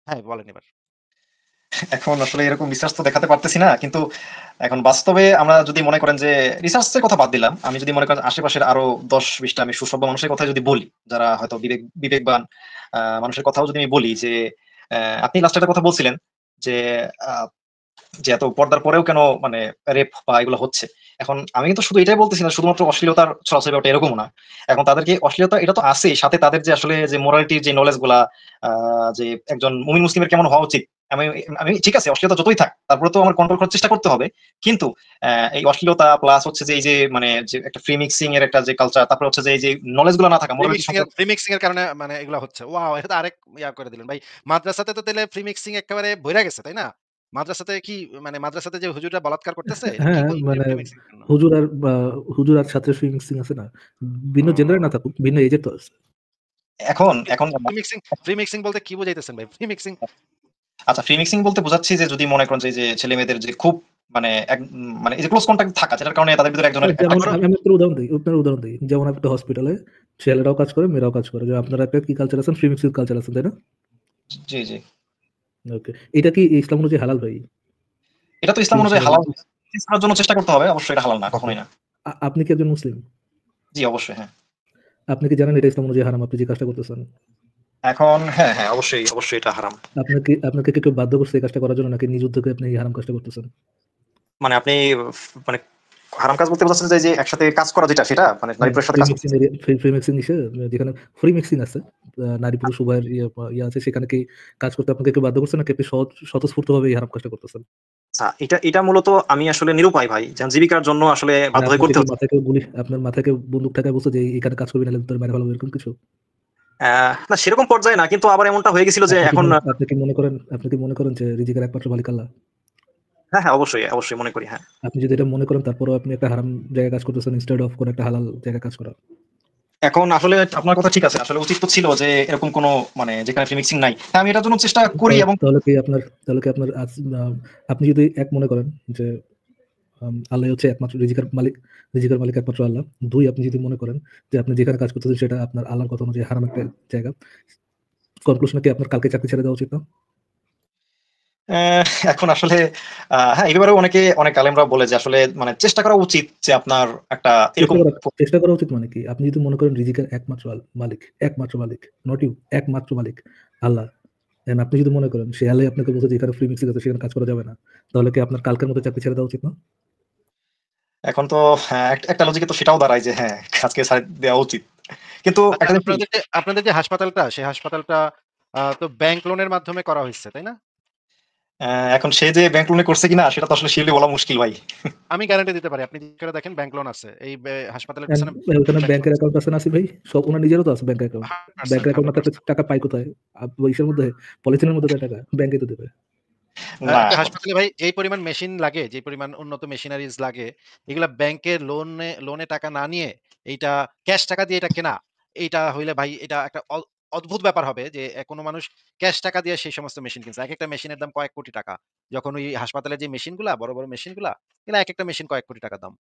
হ্যাঁ, বলেন এবার। এখন আসলে এরকম রিসার্চ তো দেখাতে পারতেছি না। কিন্তু এখন বাস্তবে আমরা যদি মনে করেন যে রিসার্চের কথা বাদ দিলাম। আমি যদি মনে করেন আশেপাশের আরো ১০-২০ টা আমি সুসভ্য মানুষের কথা যদি বলি, যারা হয়তো বিবেকবান মানুষের কথাও যদি আমি বলি যে আপনি লাস্টে একটা কথা বলছিলেন যে আ যে এত পর্দার পরেও কেন মানে রেপ বা এগুলো হচ্ছে। এখন আমি কিন্তু শুধু এটাই বলতেছি না শুধুমাত্র অশ্লীলতার ছড়াছড়ি ওটা এরকমও না। এখন তাদেরকে অশ্লীলতা এটা তো আছেই। সাথে তাদের যে আসলে যে মোরালিটির যে নলেজ গুলা আ যে একজন মুমিন মুসলিমের কেমন হওয়া উচিত। আমি আমি ঠিক আছে অশ্লীলতা যতই থাক, তারপরে তো আমার কন্ট্রোল করার চেষ্টা করতে হবে। কিন্তু এই অশ্লীলতা প্লাস হচ্ছে যে এই যে মানে যে একটা ফ্রি মিক্সিং এর একটা যে কালচার, তারপরে হচ্ছে যে এই যে নলেজ গুলা না থাকা মোরালিটি সম্পর্কে ফ্রি মিক্সিং এর কারণে মানে এগুলা হচ্ছে। ওয়াও! এটা তো আরেক করে দিলেন ভাই। মাদ্রাসাতে তো তাইলে ফ্রি মিক্সিং একেবারে ভইরা গেছে, তাই না? মাদ্রাসাতে কি মানে মাদ্রাসাতে যে হুজুররা বলাৎকার করতেছে, এটা কি হ্যাঁ, মানে ফ্রি মিক্সিং এর জন্য? হুজুর আর হুজুর আর ছাত্রের ফ্রি মিক্সিং আছে না? ভিন্ন জেন্ডারে না ও থাকুক, ভিন্ন এজের তো আছে। এখন এখন ফ্রি মিক্সিং বলতে কি বুঝাইতেছেন ভাই? ফ্রি মিক্সিং আচ্ছা ফ্রি মিক্সিং বলতে বোঝাচ্ছি যে যদি মনে করেন যে এই যে ছেলে-মেয়েদের যে খুব মানে মানে এই যে ক্লোজ কনট্যাক্ট থাকা যেটার কারণে তাদের ভিতরে এক ধরনের যেমন আবারও আমি একটা উদাহরণ দেই। যেমন একটা হসপিটালে ছেলেরাও কাজ করে, মেয়েরাও কাজ করে। যে আপনারা একটা কি কালচার আছেন? ফ্রি মিক্সিং কালচার আছেন, তাই না? জি, জি। ওকে। এটা কি ইসলাম অনুযায়ী হালাল ভাই? এটা তো ফ্রি ইসলাম অনুযায়ী মিক্সিং হালাল করার জন্য চেষ্টা করতে হবে। অবশ্যই এটা হালাল না, ওকে। কখনোই না। আপনি কি একজন মুসলিম? জি, অবশ্যই হ্যাঁ। আপনি কি জানেন এটা ইসলাম অনুযায়ী হারাম আপনি যে কাজটা করতেছেন? এখন হ্যাঁ, হ্যাঁ, অবশ্যই, অবশ্যই এটা হারাম। আপনাকে কি কেউ বাধ্য করছে এই কাজটা করার জন্য নাকি নিজ উদ্যোগে আপনি এই হারাম কাজটা করতেছেন? মানে আপনি মানে হারাম কাজ বলতে বোঝাচ্ছেন যে একসাথে কাজ করা যেটা সেটা? মানে নারী হ্যাঁ, পুরুষের সাথে কাজ করতেছে? ফ্রি মিক্সিং ইসে যেখানে ফ্রি মিক্সিং আছে, নারী পুরুষ উভয়ের ইয়ে আছে, সেখানে কি কাজ করতে আপনাকে কেউ বাধ্য করছে নাকি আপনি স্বতঃস্ফূর্তভাবে এই হারাম কাজটা করতেছেন? আচ্ছা, এটা মূলত আমি আসলে নিরুপায় ভাই। যেমন জীবিকার জন্য আসলে আর বাধ্য হয়ে করতে হচ্ছে। আপনার মাথায় কেউ বন্দুক ঠাকায় বলছে যে এখানে কাজ করবি নাহলে তোর মেরে ফেলাবো, এরকম কিছু? না সেরকম পর্যায়ে না। কিন্তু আবার এমনটা হয়ে গেছিল যে এখন আপনি কি মনে করেন যে রিজিকের একমাত্র মালিক আল্লাহ? হ্যাঁ, হ্যাঁ, অবশ্যই, অবশ্যই মনে করি হ্যাঁ। আপনি যদি এটা মনে করেন তারপরেও আপনি একটা হারাম জায়গায় কাজ করতেছেন ইনস্টেড অফ কোন একটা হালাল জায়গায় কাজ করা। এখন আসলে আপনার কথা ঠিক আছে। আসলে উচিত তো ছিল যে এরকম কোনো মানে যেখানে ফ্রি মিক্সিং নাই। হ্যাঁ, আমি এটার জন্য চেষ্টা করি এবং তাহলে কি আপনার আপনি যদি এক মনে করেন যে আল্লাহ হচ্ছে একমাত্র রিজিকের মালিক একমাত্র আল্লাহ। ২, আপনি যদি মনে করেন যে আপনি যেখানে কাজ করতেছেন সেটা আপনার আল্লাহর কথা অনুযায়ী হারাম একটা জায়গা। কনক্লুশন কি আপনার কালকে চাকরি ছেড়ে দেওয়া উচিত না? অ্যা এখন আসলে হ্যাঁ, এই ব্যাপারেও অনেক আলেমরা বলে যে আসলে মানে চেষ্টা করা উচিত যে আপনার একটা চেষ্টা এরকম করা চেষ্টা করা উচিত মানে কি? আপনি যদি মনে করেন রিজিকের একমাত্র মালিক, নট ইউ, একমাত্র মালিক আল্লাহ। দেন আপনি যদি মনে করেন সে আল্লাহই আপনাকে বলছে যে এখানে ফ্রি মিক্সিং আছে সেখানে কাজ করা যাবে না। তাহলে কি আপনার কালকের মতো চাকরি ছেড়ে দেওয়া উচিত না? এখন তো হ্যাঁ, একটা লজিকে তো সেটাও দাঁড়ায় যে হ্যাঁ, আজকে ছাড় দেওয়া উচিত। কিন্তু আচ্ছা একটা জিনিস কি আপনাদের যে হাসপাতালটা, সেই হাসপাতালটা তো ব্যাংক লোনের মাধ্যমে করা হইছে, তাই না? এখন সে যে ব্যাংক লোনে করছে কিনা সেটা তো আসলে শিওরলি বলা মুশকিল ভাই। আমি গ্যারান্টি দিতে পারি। আপনি জিজ্ঞেস করে দেখেন ব্যাংক লোন আছে। এই হাসপাতালের এন্ড পেছনে ওখানে ব্যাংক লোন ব্যাংকের আছে। অ্যাকাউন্ট আছে না আসিফ ভাই? সব উনার নিজেরও তো আছে ব্যাংক অ্যাকাউন্ট। ব্যাংকের 100% অ্যাকাউন্ট না থাকলে 100% টাকা পায় কোথায়? ইসের মধ্যে, পলিথিনের মধ্যে দেয় টাকা। ব্যাংকেই তো দেবে। না একটা এখন হাসপাতালে ভাই যেই পরিমাণ মেশিন লাগে, যেই পরিমাণ উন্নত মেশিনারিজ লাগে, এগুলা ব্যাংকের লোনে টাকা না নিয়ে এইটা ক্যাশ টাকা দিয়ে এটা কেনা। এইটা হইলে ভাই এটা একটা অদ্ভুত ব্যাপার হবে যে কোন মানুষ ক্যাশ টাকা দিয়ে সেই সমস্ত মেশিন কিনছে। একেকটা মেশিনের দাম কয়েক কোটি টাকা। যখন ওই হাসপাতালের যে মেশিনগুলা বড়, বড় মেশিনগুলা, এগুলা একেকটা মেশিন কয়েক কোটি টাকা দাম।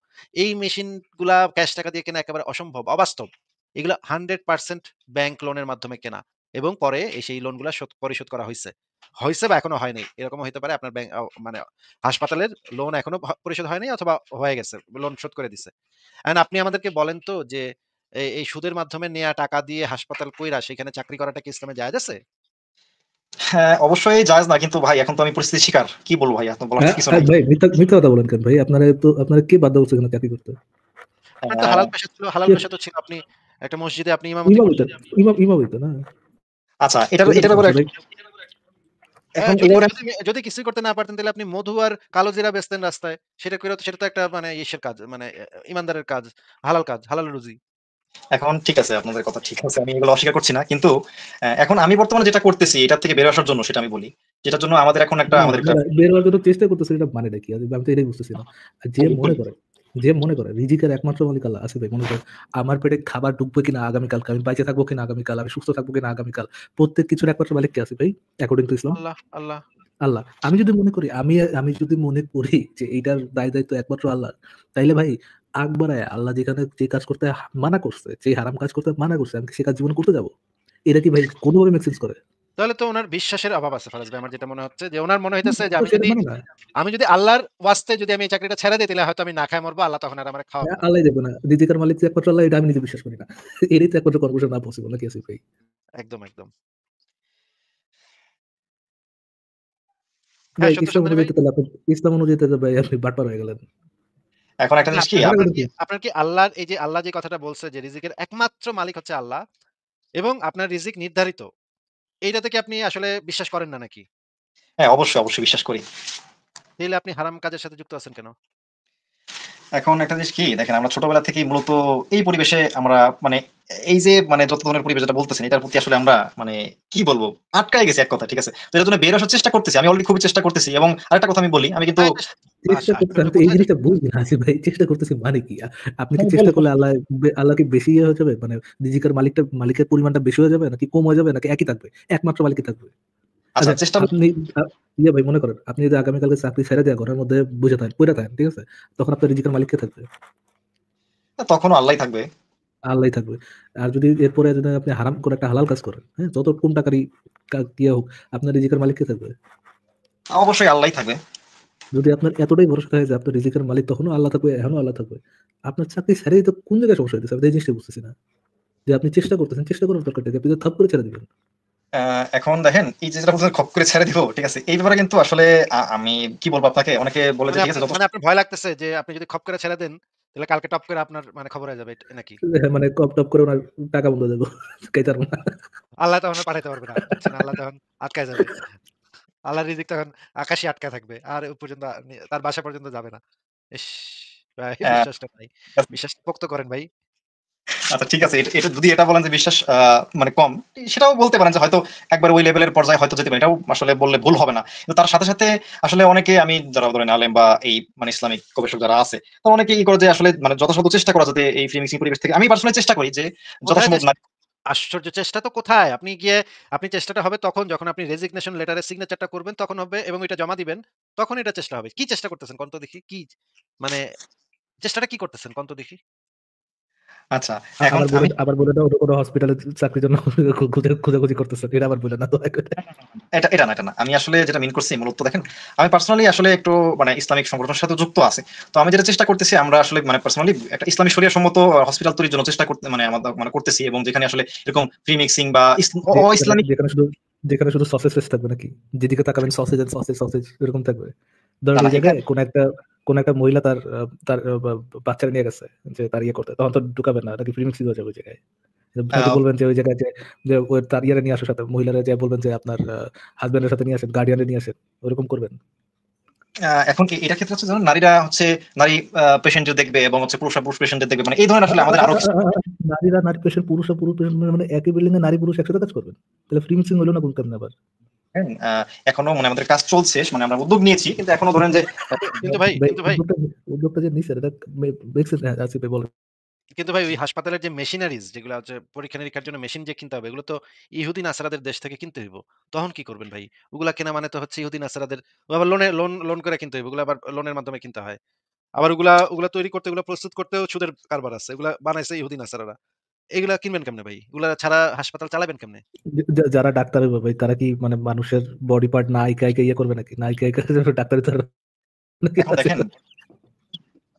এই মেশিনগুলা ক্যাশ টাকা দিয়ে কেনা একেবারে অসম্ভব, অবাস্তব। এগুলা 100% ব্যাংক লোনের মাধ্যমে কেনা এবং পরে সেই লোনগুলা পরিশোধ করা হইছে। হইছে বা এখনো হয়নি। এরকমও হইতে পারে আপনার ব্যাংক মানে হাসপাতালের লোন এখনো পরিশোধ হয়নি অথবা হয়ে গেছে। লোন শোধ করে দিছে। আপনি আমাদেরকে বলেন তো যে এই সুদের মাধ্যমে নেয়া টাকা দিয়ে হাসপাতাল কইরা সেখানে চাকরি করাটা কি ইসলামে জায়েজ আছে? হ্যাঁ, অবশ্যই জায়েজ না। কিন্তু ভাই এখন তো আমি পরিস্থিতির শিকার। কি বলব ভাই? এখন বলার তো কিছু নাই। ভাই মিথ্যা কথা বলেন কেন ভাই? আপনারা কে বাধ্য করছে এখানে চাকরি করতে? আপনার তো আ হালাল কে পেশা তো ছিল। আপনি একটা মসজিদে আপনি ইমামতি ইমাম করতেন। হইতেন, ইমাম হইতেন না? আচ্ছা এটা তো এটার ব্যাপারে সমস্যা ভাই। এখন এই যদি ব্যাপারে যদি যদি কিছুই করতে না পারতেন তাহলে আপনি মধু আর কালো জিরা বেচতেন রাস্তায়। সেটা তো একটা মানে ইসের কাজ মানে ইমানদারের কাজ, হালাল কাজ, হালাল রুজি। এখন ঠিক আছে আপনাদের কথা ঠিক আছে। আমি এগুলো অস্বীকার করছি না। কিন্তু এখন আমি বর্তমানে যেটা করতেছি এটার থেকে বের আসার জন্য সেটা আমি বলি। যেটার জন্য না, আমাদের একটা আপনারা বের হওয়ার জন্য চেষ্টা করতেছেন, এটা মানেটা কি? আমি তো এটাই বুঝতেছি না। আর যে মনে করে রিজিকের একমাত্র মালিক আল্লাহ, আসিফ ভাই মনে করেন আমার পেটে খাবার ঢুকবে কিনা আগামীকালকে, আমি বেঁচে থাকবো কিনা আগামীকাল, আমি সুস্থ থাকবো কিনা আগামীকাল, প্রত্যেক কিছুর একমাত্র মালিক কে আসিফ ভাই? According to Islam? আল্লাহ, আল্লাহ। আল্লাহ। আমি যদি মনে করি যে এইটার দায়-দায়িত্ব একমাত্র আল্লাহর, তাইলে ভাই আগ বাড়ায় আল্লাহ যেখানে যে কাজ করতে মানা করছে, যে হারাম কাজ করতে মানা করছে, আমি কি সে কাজ জীবনে করতে যাবো? এটা কি ভাই কোনভাবে মেক সেন্স করে? তাহলে তো উনার বিশ্বাসের অভাব আছে ফারাজ ভাই। আমার যেটা মনে হচ্ছে যে উনার মনে হইতেছে যে তো সেটা মানে না। আমি যদি আল্লাহর ওয়াস্তে যদি আমি এই চাকরিটা ছেড়ে দেই তাহলে হয়তো আমি না খায় মরবো। আল্লাহ তখন আর আমারে খাওয়াবে না। আল্লাহ দেখবে না। রিজিকের মালিক যে একমাত্র আল্লাহ, এটা আমি নিজে বিশ্বাস করি না। এরই তো একমাত্র কনক্লুশন না পসিবল নাকি আসিফ ভাই? একদম, একদম। হ্যাঁ, ভাই সত্য ইসলাম সন্ধানী অনুযায়ী ভাই। তো তাহলে আপনি, ইসলাম অনুযায়ী তো ভাই আপনি বাটপার হয়ে গেলেন। এখন একটা না জিনিস কি মনে আপনার করেন কি কি? আপনার কি আল্লাহর এই যে আল্লাহ যে কথাটা বলছে যে রিজিকের একমাত্র মালিক হচ্ছে আল্লাহ এবং আপনার রিজিক নির্ধারিত। এইটাতে কি আপনি আসলে বিশ্বাস করেন না নাকি? হ্যাঁ, অবশ্যই, অবশ্যই বিশ্বাস করি। তাইলে আপনি হারাম কাজের সাথে যুক্ত আছেন কেন? এখন একটা জিনিস কি দেখেন, আমরা ছোটবেলা থেকেই মূলত এই পরিবেশে আমরা মানে এই যে মানে যত ধরনের পরিবেশ যেটা বলতেছেন এটার প্রতি আসলে আমরা মানে কি বলবো আটকায় গেছি এক কথা, ঠিক আছে? তো এটার জন্য বের আসার চেষ্টা করতেছি, আমি অলরেডি খুবই চেষ্টা করতেছি। এবং আরেকটা কথা আমি বলি, আমি কিন্তু হ্যাঁ, এটা চেষ্টা করতেছি, আমি আশ্চর্য তো এই কোথায় যে জিনিসটা বুঝি না আসিফ ভাই। চেষ্টা করতেছি মানে কি? আপনি কি হ্যাঁ, চেষ্টা বলেন। করলে আল্লাহ, আল্লাহ কি বেশি ইয়ে হয়ে যাবে? মানে রিজিকের মালিকের পরিমাণটা বেশি হয়ে যাবে নাকি কম হয়ে যাবে নাকি একই থাকবে? একমাত্র মালিকই থাকবে। আচ্ছা, আচ্ছা, চেষ্টা আপনি আ ইয়ে ভাই মনে করেন আপনি যদি আগামীকালকে চাকরি ছেড়ে দেয়া ঘরের মধ্যে বসে থাকেন, পইড়া থাকেন, ঠিক আছে? তখন আপনার রিজিকের মালিক কে থাকবে? তখনও আল্লাহই থাকবে। আল্লাহই থাকবে। আর যদি এরপরে যদি আপনি হারাম করে একটা হালাল কাজ করেন, হ্যাঁ? যত কম টাকারই ইয়ে হোক, আপনার রিজিকের মালিক কে থাকবে? অবশ্যই আল্লাহই থাকবে। যদি আপনার এতটাই ভরসা থাকে যে আপনার রিজিকের মালিক তখনও আল্লাহ থাকবে, এখনো আল্লাহ থাকবে। আপনার চাকরি ছেড়েই তো কোন জায়গায় সমস্যা হইতেছে? আমি তো এই জিনিসটা বুঝতেছি না। যে আপনি চেষ্টা করতেছেন, চেষ্টা করার দরকার নেই। আপনি তো থাপ করে ছেড়ে দিবেন। এখন দেখেন এই যে যেটা বলছেন খপ করে ছেড়ে দিব, ঠিক আছে, এই ব্যাপারে কিন্তু আসলে আমি কি বলবো আপনাকে, অনেকে বলে যে ঠিক আছে যথেষ্ট। মানে আপনার ভয় লাগতেছে যে আপনি যদি খপ করে ছেড়ে দেন, তাহলে কালকে টপ করে আপনার মানে খবর হয়ে যাবে নাকি? হ্যাঁ, মানে কপ টপ করে ওনার টাকা বন্ধ হয়ে যাবো। খাইতে পারবো না। আল্লাহ তখন আর পাঠাইতে পারবে না। বুঝছেন? আল্লাহ তখন আটকায় যাবে। আল্লাহর রিজিক তখন আকাশে আটকায় থাকবে। আর ও পর্যন্ত তার বাসা পর্যন্ত যাবে না। ইস! ভাই আহ, বিশ্বাসটা নাই। বিশ্বাস পোক্ত করেন ভাই। আচ্ছা ঠিক আছে, এটা এটা যদি এটা বলেন যে বিশ্বাস মানে কম, সেটাও বলতে পারেন যে হয়তো একবার ওই লেভেলের পর্যায়ে হয়তো যেতে পারে, এটাও আসলে বললে ভুল হবে না। কিন্তু তার সাথে সাথে আসলে অনেকে, আমি যারা ধরেন আলেম বা এই মানে ইসলামিক গবেষক যারা আছে, তো অনেকে ই করে যে আসলে মানে যথাসাধ্য চেষ্টা করা যাতে এই ফ্রি মিক্সিং পরিবেশ থেকে, আমি পার্সোনালি চেষ্টা করি যে কোথায় যথাসম্ভব না। আশ্চর্য চেষ্টা তো কোথায়? আপনি চেষ্টাটা হবে তখন যখন আপনি রেজিগনেশন লেটারের সিগনেচারটা করবেন তখন হবে এবং এটা জমা দিবেন। তখন এটা চেষ্টা হবে। কি চেষ্টা করতেছেন কোন তো দেখি? মানে চেষ্টাটা কি করতেছেন কোন তো দেখি? আচ্ছা, এখন আমি আবার বলে দাও, ওটা কোনো হসপিটালে চাকরির জন্য খোঁজাখুঁজি করতেছেন। এটা আবার বলে না দয়া করে। এটা এটা না, এটা না। আমি আসলে যেটা মিন করছি মূলত দেখেন, আমি পার্সোনালি আসলে একটু মানে ইসলামিক সংগঠনের সাথে যুক্ত আছে। তো আমি যেটা চেষ্টা করতেছি, আমরা আসলে মানে পার্সোনালি একটা ইসলামী শরিয়া সম্মত হসপিটাল তৈরির জন্য চেষ্টা করতে মানে আমাদের মানে করতেছি, এবং যেখানে আসলে এরকম প্রি মিক্সিং বা যেখানে ইসলামিক। যেখানে শুধু যেখানে শুধু সসেজ থাকবে নাকি? যেদিকে তাকাবেন সসেজ এন্ড সসেজ সসেজ এরকম থাকবে। না ধরেন না ওই জায়গায় এখানে কোন একটা মহিলা তার বাচ্চারা নিয়ে গেছে যে তার ইয়ে করতে, তখন তো ঢুকাবেন না, নাকি প্রিমিক্স হয়ে যাবে ওই জায়গায়। হয়তো আহ, বলবেন যে ওই জায়গায় যে ওই তার ইয়ারে নিয়ে আসার সাথে মহিলারা যে বলবেন যে আপনার হাজবেন্ডের সাথে নিয়ে আসেন, গার্ডিয়ানে নিয়ে আসেন, ওরকম করবেন। এখন কি এটা ক্ষেত্রে হচ্ছে যেমন নারীরা হচ্ছে নারী পেশেন্টের দেখবে এবং হচ্ছে পুরুষরা পুরুষ পেশেন্টের দেখবে, মানে এই ধরনের আসলে আমাদের আরো কিছু। নারীরা নারী পেশেন্ট, পুরুষরা পুরুষ পেশেন্ট, মানে একই বিল্ডিং এ নারী পুরুষ একসাথে কাজ করবেন? তাহলে ফ্রি মিক্সিং হলো না কোন কেমনে আবার? হ্যাঁ, এখনো মানে আমাদের কাজ চলছে, মানে আমরা উদ্যোগ নিয়েছি কিন্তু এখনো ধরেন যে কিন্তু ভাই উদ্যোগটা যে নিছেন এটা মেক্স সেন্স আছে ভাই, বলেন। কিন্তু ভাই ওই হাসপাতালের যে মেশিনারিজ যেগুলো হচ্ছে পরীক্ষা-নিরীক্ষার জন্য মেশিন যে কিনতে হবে এগুলো তো ইহুদি নাসারাদের দেশ থেকে কিনতে হইব। তখন কি করবেন ভাই? ওগুলা কেনা মানে তো হচ্ছে ইহুদি নাসারাদের আবার লোন করে কিনতে হইব। ওগুলো আবার লোনের মাধ্যমে কিনতে হয়। আবার ওগুলা তৈরি করতে ওগুলা প্রস্তুত করতেও সুদের কারবার আছে। এগুলা বানাইছে ইহুদি নাসারারা। এগুলা কিনবেন কেমনে ভাই? এগুলা ছাড়া হাসপাতাল চালাবেন কেমনে? যারা ডাক্তার হবে ভাই, তারা কি মানে মানুষের বডি পার্ট না আইকা আইকা ইয়ে করবে নাকি? না আইকা আইকা ডাক্তারি তারা নাকি এখন আছে? দেখেন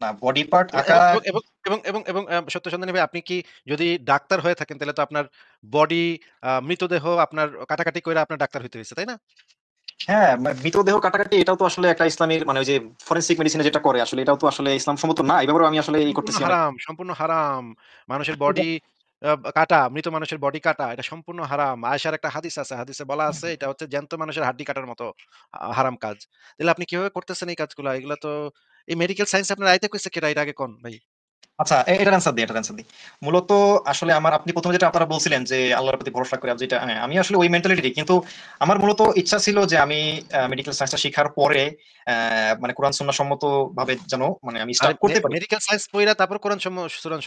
না বডি পার্ট এবং আঁকা। এবং এবং এবং এবং এবং সত্য সন্ধানী ভাই আপনি কি যদি ডাক্তার হয়ে থাকেন তাহলে তো আপনার বডি মৃতদেহ আপনার কাটাকাটি কইরা আপনার ডাক্তার হইতে হইছে, তাই না? হ্যাঁ, মৃতদেহ কাটাকাটি এটাও তো আসলে একটা ইসলামের মানে ওই যে ফরেনসিক মেডিসিনে যেটা করে, আসলে এটাও তো আসলে ইসলাম সম্মত না। এই ব্যাপারে আমি আসলে এই সম্পূর্ণ করতেছি অনেক। হারাম, সম্পূর্ণ হারাম। মানুষের বডি কাটা, মৃত মানুষের বডি কাটা এটা সম্পূর্ণ হারাম। আয়েশার একটা হাদিস আছে। হাদিসে বলা আছে এটা হচ্ছে জ্যান্ত মানুষের হাড্ডি কাটার মতো হারাম কাজ। তাহলে আপনি কিভাবে করতেছেন এই কাজগুলা? এগুলা তো এই মেডিকেল সায়েন্স আপনার আইতে কইছে কেডা? এটা আগে কোন ভাই? আচ্ছা, এটার অ্যান্সার দিই, এটার অ্যান্সার দিই। মূলত আসলে আমার, আপনি প্রথমে যেটা আপনারা বলছিলেন যে আল্লাহর প্রতি ভরসা করে, যেটা হ্যাঁ, আমি আসলে ওই মেন্টালিটি, কিন্তু আমার মূলত ইচ্ছা ছিল যে আমি মেডিকেল সায়েন্সটা শিখার পরে মানে কোরআন সুন্নাহ সম্মত ভাবে যেন মানে আমি আরে স্টার্ট করতে পারি। মেডিকেল সায়েন্স পইড়া তারপর কোরআন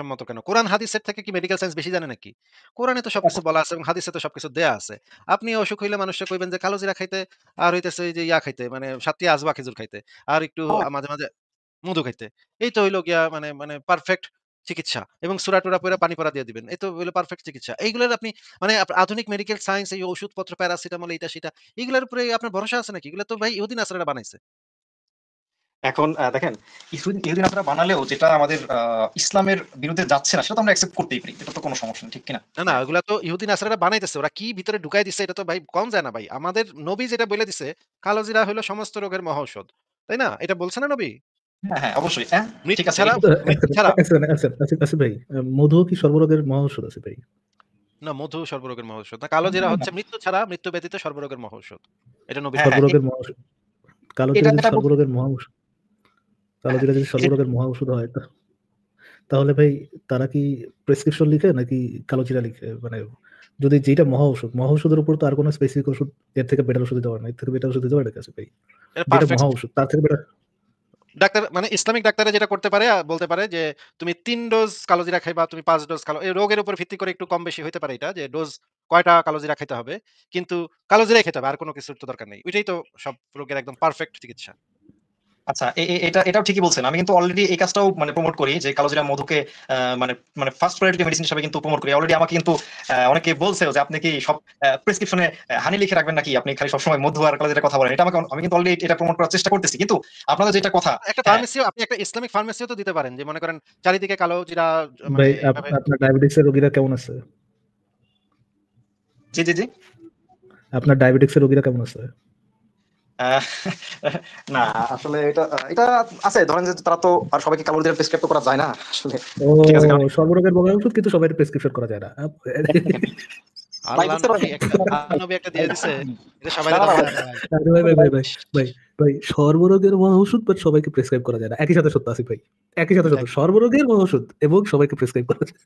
সম্মত কেন? কোরআন হাদিসের থেকে কি মেডিকেল সায়েন্স বেশি জানে নাকি? কোরআনে তো সবকিছু বলা আছে এবং হাদিসে তো সবকিছু দেয়া আছে। আপনি অসুখ হইলে মানুষকে কইবেন যে কালোজিরা খাইতে আর হইতেছে এই যে ইয়া খাইতে মানে ৭ টি আজওয়া খেজুর খাইতে। আর একটু হ্যাঁ, মাঝে, মাঝে মধু খাইতে। এই তো হইলো গিয়া মানে মানে পারফেক্ট চিকিৎসা এবং সূরা-টুরা পইড়া পানি পড়া দিয়ে দিবেন। এই তো হইলো পারফেক্ট চিকিৎসা। এইগুলার আপনি মানে আধুনিক মেডিকেল সায়েন্স এই ওষুধপত্র প্যারাসিটামল এইটা সেটা এগুলার উপরে আপনার ভরসা আছে নাকি? এগুলা তো ভাই ইহুদি নাসারারা বানাইছে। এখন দেখেন ইহুদি নাসারা বানালেও যেটা আমাদের ইসলামের বিরুদ্ধে যাচ্ছে না সেটা তো আমরা অ্যাকসেপ্ট করতেই পারি। এটা তো কোনো সমস্যা নেই। ঠিক কিনা? না, না ওগুলা তো ইহুদি নাসারারা বানাইতেছে। ওরা কি ভিতরে ঢুকায় দিছে এটা তো ভাই কম যায় না ভাই। আমাদের নবী যেটা বইলে দিছে, কালোজিরা হইলো সমস্ত রোগের মহৌষধ। তাই না? এটা বলছে না নবী? হ্যাঁ, হ্যাঁ, অবশ্যই। হ্যাঁ, ঠিক মৃত্যু আছে। ছাড়া এক মৃত্যু ছাড়া সেকেন্ড, আসিফ ভাই, মধু কি সর্বরোগের মহৌষধ আসিফ ভাই? না মধু সর্বরোগের মহৌষধ। না কালোজিরা না, হচ্ছে মৃত্যু ছাড়া মৃত্যু ব্যতীত সর্বরোগের মহৌষধ। এটা নবী হ্যাঁ, হ্যাঁ, বলছে। সর্বরোগের মহৌষধ। কালোজিরা এটা যদি এটা বলতে সর্বরোগের মহাঔষধ হ্যাঁ, কালোজিরা যদি এই যে সর্বরোগের মহাঔষধ হয় তাহলে ভাই তারা কি প্রেসক্রিপশন লিখে নাকি কালোজিরা লিখে? মানে যদি যেটা মহা ঔষধের উপর তো আর কোনো স্পেসিফিক ওষুধ এর থেকে বেটার ওষুধ দিতে পারে না, এর থেকে বেটার ওষুধ দিতে পারে কাছে ভাই? এটা যেটা পারফেক্ট মহা ঔষধ তার থেকে বেটার। ডাক্তার মানে ইসলামিক ডাক্তাররা যেটা করতে পারে বলতে পারে যে তুমি ৩ ডোজ কালোজিরা খাইবা, তুমি ৫ ডোজ এই রোগের উপর ভিত্তি করে একটু কম বেশি হইতে পারে এটা যে ডোজ কয়টা কালোজিরা খাইতে হবে। কিন্তু কালোজিরাই খেতে হবে। আর কোন কিছুর তো দরকার নেই। ওইটাই তো সব রোগের একদম পারফেক্ট চিকিৎসা। আচ্ছা, এটাও ঠিকই বলছেন। আমি কিন্তু অলরেডি এই কাজটাও মানে প্রমোট করি যে কালোজিরা মধুকে মানে মানে ফার্স্ট প্রায়োরিটি মেডিসিন হিসেবে কিন্তু প্রমোট করি। অলরেডি আমাকে কিন্তু অনেকে বলছেও যে আপনি কি সব প্রেসক্রিপশনে হানি লিখে রাখবেন নাকি? আপনি খালি সবসময় মধু আর কালোজিরার কথা বলেন। এটা আমি কিন্তু অলরেডি এটা প্রমোট করার চেষ্টা করতেছি। কিন্তু আপনাদের যেটা কথা একটা হ্যাঁ, ফার্মেসিও আপনি একটা ইসলামিক ফার্মেসিও তো দিতে পারেন। যে মনে করেন চারিদিকে কালোজিরা মানে ভাই এভাবে আপনার ডায়াবেটিক্সের রোগীরা কেমন আছে? জি, জি, জি। আপনার ডায়াবেটিক্সের রোগীরা কেমন আছে? আহ, না আসলে এটা এটা আছে ধরেন যে তারা তো আর সবাইকে কালোজিরা প্রেসক্রাইব করা যায় না আসলে। ও, ঠিক আছে কারণ সর্বরোগের মহা ঔষধ কিন্তু সবাই প্রেসক্রিপশন করা যায় না। ভাই আল্লাহ বুঝতে নবী পারছেন? একটা আল্লাহ নবী একটা দিয়ে দিছে। এটা না, সবাইরে না, না, দেওয়া ভাই। যায় না ভাই। আরে ভাই, ভাই, সর্বরোগের মহা ওষুধ বাট সবাইকে প্রেসক্রাইব করা যায় না। একই সাথে সত্য আসিফ ভাই। একই সাথে সত্য। এক সর্বরোগের মহা ওষুধ এবং সবাইকে প্রেসক্রাইব করা যায়।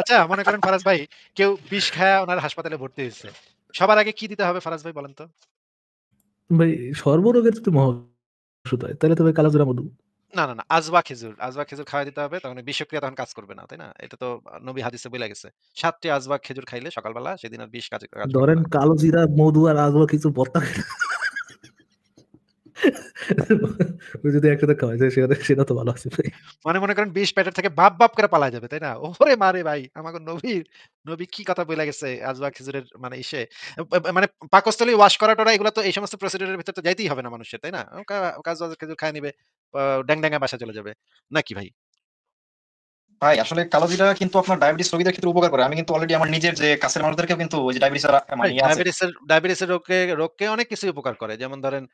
আচ্ছা মনে করেন ফারাজ ভাই কেউ বিষ খায়া উনার হাসপাতালে ভর্তি হইছে। সবার আগে কি দিতে হবে ফারাজ ভাই বলেন তো? ভাই সর্বরোগের যদি মহা ওষুধ হয় তাহলে তো ভাই কালোজিরা মধু। না, না, না। আজওয়া খেজুর। আজওয়া খেজুর খাওয়ায় দিতে হবে। তখন বিষক্রিয়া তখন কাজ করবে না। তাই না? এটা তো নবী হাদিসে বইলা গেছে। ৭ টি আজওয়া খেজুর খাইলে সকালবেলা সেদিন আর বিষ কাজ কাজ করবে ধরেন না। কালোজিরা, মধু আর আজওয়া কিছু ভর্তা ওই যদি একসাথে খাওয়া যায় সেটা তো ভালো আছে ভাই। মানে মনে করেন বিষ পেটের থেকে বাপ, বাপ করে পালায় যাবে। তাই না? ওরে মারে ভাই! আমাগো নবী কি কথা বইলা গেছে আজওয়া খেজুরের মানে মানে পাকস্থলী ওয়াশ করা-টরা এগুলা তো এই সমস্ত প্রসিডিউর এর ভিতর তো যাইতেই হবে না মানুষের। তাই না? আজওয়া খেজুর খায় নিবে। ড্যাং-ড্যাঙায় বাসায় চলে যাবে। নাকি ভাই? ভাই আসলে কালোজিরা কিন্তু আপনার ডায়াবেটিস রোগীদের ক্ষেত্রে উপকার করে। আমি কিন্তু অলরেডি আমার নিজের যে কাছের মানুষদেরকেও কিন্তু ওই যে ডায়াবেটিস ভাই মানে ইয়ে আছে। ডায়াবেটিসের রোগকে অনেক কিছুই উপকার করে। যেমন ধরেন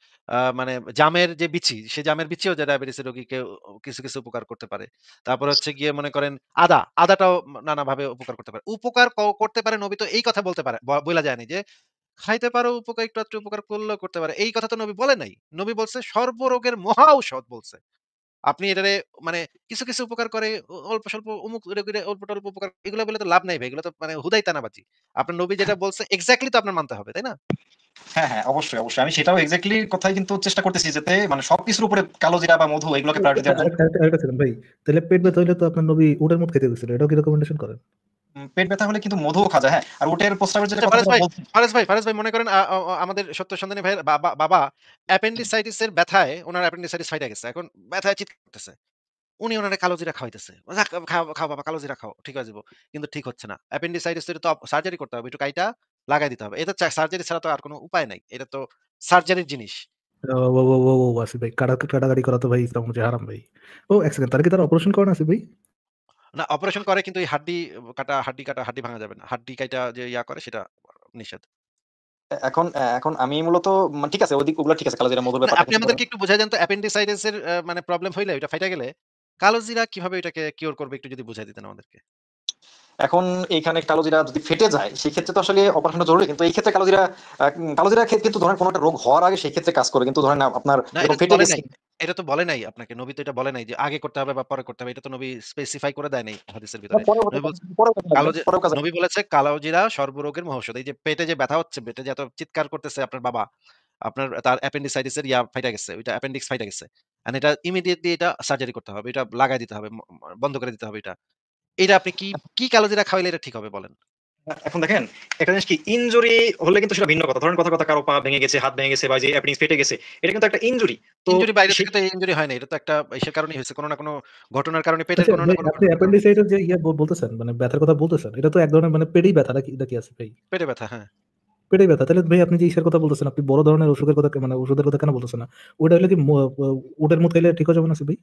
মানে জামের যে বিচি, সে জামের বিচিও যে ডায়াবেটিসের রোগীকে কিছু, কিছু উপকার করতে পারে। তারপর হচ্ছে গিয়ে মনে করেন আদাটাও নানাভাবে উপকার করতে পারে। উপকার করতে পারে নবী তো এই কথা বলতে পারে বইলা যায়নি যে, "খাইতে পারো উপকার একটু আধটু উপকার করলেও করতে পারে।" এই কথা তো নবী বলে নাই। নবী বলছে সর্বরোগের মহা ঔষধ বলছে। আপনি এটারে মানে কিছু, কিছু উপকার করে অল্প-স্বল্প অমুক রোগীর অল্প-টল্প উপকার এগুলা বলে তো লাভ নাই ভাই। এগুলো তো মানে হুদাই তানাবাজি। আপনার নবী যেটা বলছে এক্সাক্টলি তো আপনার মানতে হবে, তাই না? হ্যাঁ, হ্যাঁ, অবশ্যই, অবশ্যই। আমি সেটাও এক্সাক্টলি কথাই কিন্তু চেষ্টা করতেছি যাতে মানে সবকিছুর উপরে কালোজিরা বা মধু এগুলোকে প্রায়োরিটি দেওয়ার জন্য। আরেকটা সেকেন্ড ভাই। তাহলে পেট ব্যথা হইলে তো আপনার নবী উটের মদ খেতে দিছিল। এটাও কি রেকমেন্ডেশন করেন? পেট ব্যথা হলে কিন্তু মধুও খাওয়া যায়। হ্যাঁ। আর ওটের প্রস্রাবের যেটা আচ্ছা কথাগুলো বলছেন ফারাজ ভাই মনে করেন আমাদের সত্য সন্ধানী ভাইয়ের বাবা appendicitis এর ব্যথায় উনার appendicitis ফাইটা গেছে। এখন ব্যথায় চিৎকার করতেছে। উনি উনারে কালোজিরা খাওয়াইতেছে। যাক খাও, খাও বাবা কালোজিরা খাও। ঠিক হয়ে যাবো। কিন্তু ঠিক হচ্ছে না। appendicitis এর তো সার্জারি করতে হবে। একটু কাইটা লাগাই দিতে হবে। এটা সার্জারি ছাড়া তো আর কোন উপায় নাই। এটা তো সার্জারির জিনিস। আসিফ ভাই, কাটাকাটি করা তো ভাই ইসলাম অনুযায়ী হারাম ভাই। ও এক সেকেন্ড, তারা কি অপারেশন করে না আসিফ ভাই? না অপারেশন করে কিন্তু এই হাড্ডি ভাঙা যাবে না। হাড্ডি কাইটা যে করে সেটা নিষেধ। এখন আমি মূলত ঠিক আছে ওগুলা ঠিক আছে কালোজিরা মধুর মানে ব্যাপারটা আপনি কিন্তু ধরেন আমাদেরকে একটু বুঝায় দেন তো appendicitis এর মানে প্রবলেম হইলে ওইটা ফাইটা গেলে কালোজিরা কিভাবে ওইটাকে কিওর করবে একটু যদি বুঝায় দিতেন আমাদেরকে। এখন এইখানে কালোজিরা যদি ফেটে যায় সেই ক্ষেত্রে তো আসলে অপারেশনটা জরুরি। কিন্তু এই ক্ষেত্রে কালোজিরা কিন্তু ধরেন কোনো একটা রোগ হওয়ার আগে সেই ক্ষেত্রে কাজ করে। কিন্তু ধরেন আপনার না যখন ফেটে গেছে এটা তো বলে নাই আপনাকে। নবী তো এটা বলে নাই যে আগে করতে হবে বা পরে করতে হবে। এটা তো নবী স্পেসিফাই করে দেয় নাই হাদিসের ভিতরে। পরেও হতে নবী পারে, বলছে পরেও কাজে লাগবে, পরেও কাজে নবী বলেছে কালোজিরা সর্বরোগের মহৌষধ। এই যে পেটে যে ব্যথা হচ্ছে, পেটে যে এত চিৎকার করতেছে আপনার বাবা, আপনার তার appendicitis এর ফাইটা গেছে। ওইটা appendix ফাইটা গেছে। এন্ড এটা ইমিডিয়েটলি এটা সার্জারি করতে হবে। এটা লাগায় দিতে হবে। বন্ধ করে দিতে হবে এটা। এটা আপনি কি কালোজিরা খাওয়াইলে এটা ঠিক হবে বলেন? এখন দেখেন একটা জিনিস কি, ইনজুরি হলে কিন্তু সেটা ভিন্ন কথা। ধরেন কথা কারো পা ভেঙে গেছে, হাত ভেঙে গেছে বা যে অ্যাপেন্ডিক্স ফেটে গেছে, এটা কিন্তু একটা ইনজুরি। তো ইনজুরি বাইরে সে থেকে তো এই ইনজুরি হয় না। এটা তো একটা ইসের কারণেই হয়েছে। কোন না কোন ঘটনার কারণে পেটের আচ্ছা কোন না ভাই, কোন আপনি ঘটনার কারণে হয়েছে। অ্যাপেন্ডিসাইটিস যে বলতেছেন, মানে ব্যথার কথা বলতেছেন, এটা তো এক ধরনের মানে পেটেই ব্যথা নাকি আছে ভাই? পেটে ব্যথা, হ্যাঁ। পেটেই ব্যথা। তাহলে ভাই আপনি যে ইসের কথা বলতেছেন, আপনি বড় ধরনের অসুখের কথা মানে ওষুধের কথা কেন বলতেছেন না? ওটা হলে কি ওটার মত খাইলে ঠিক হয়ে যাবে না ভাই?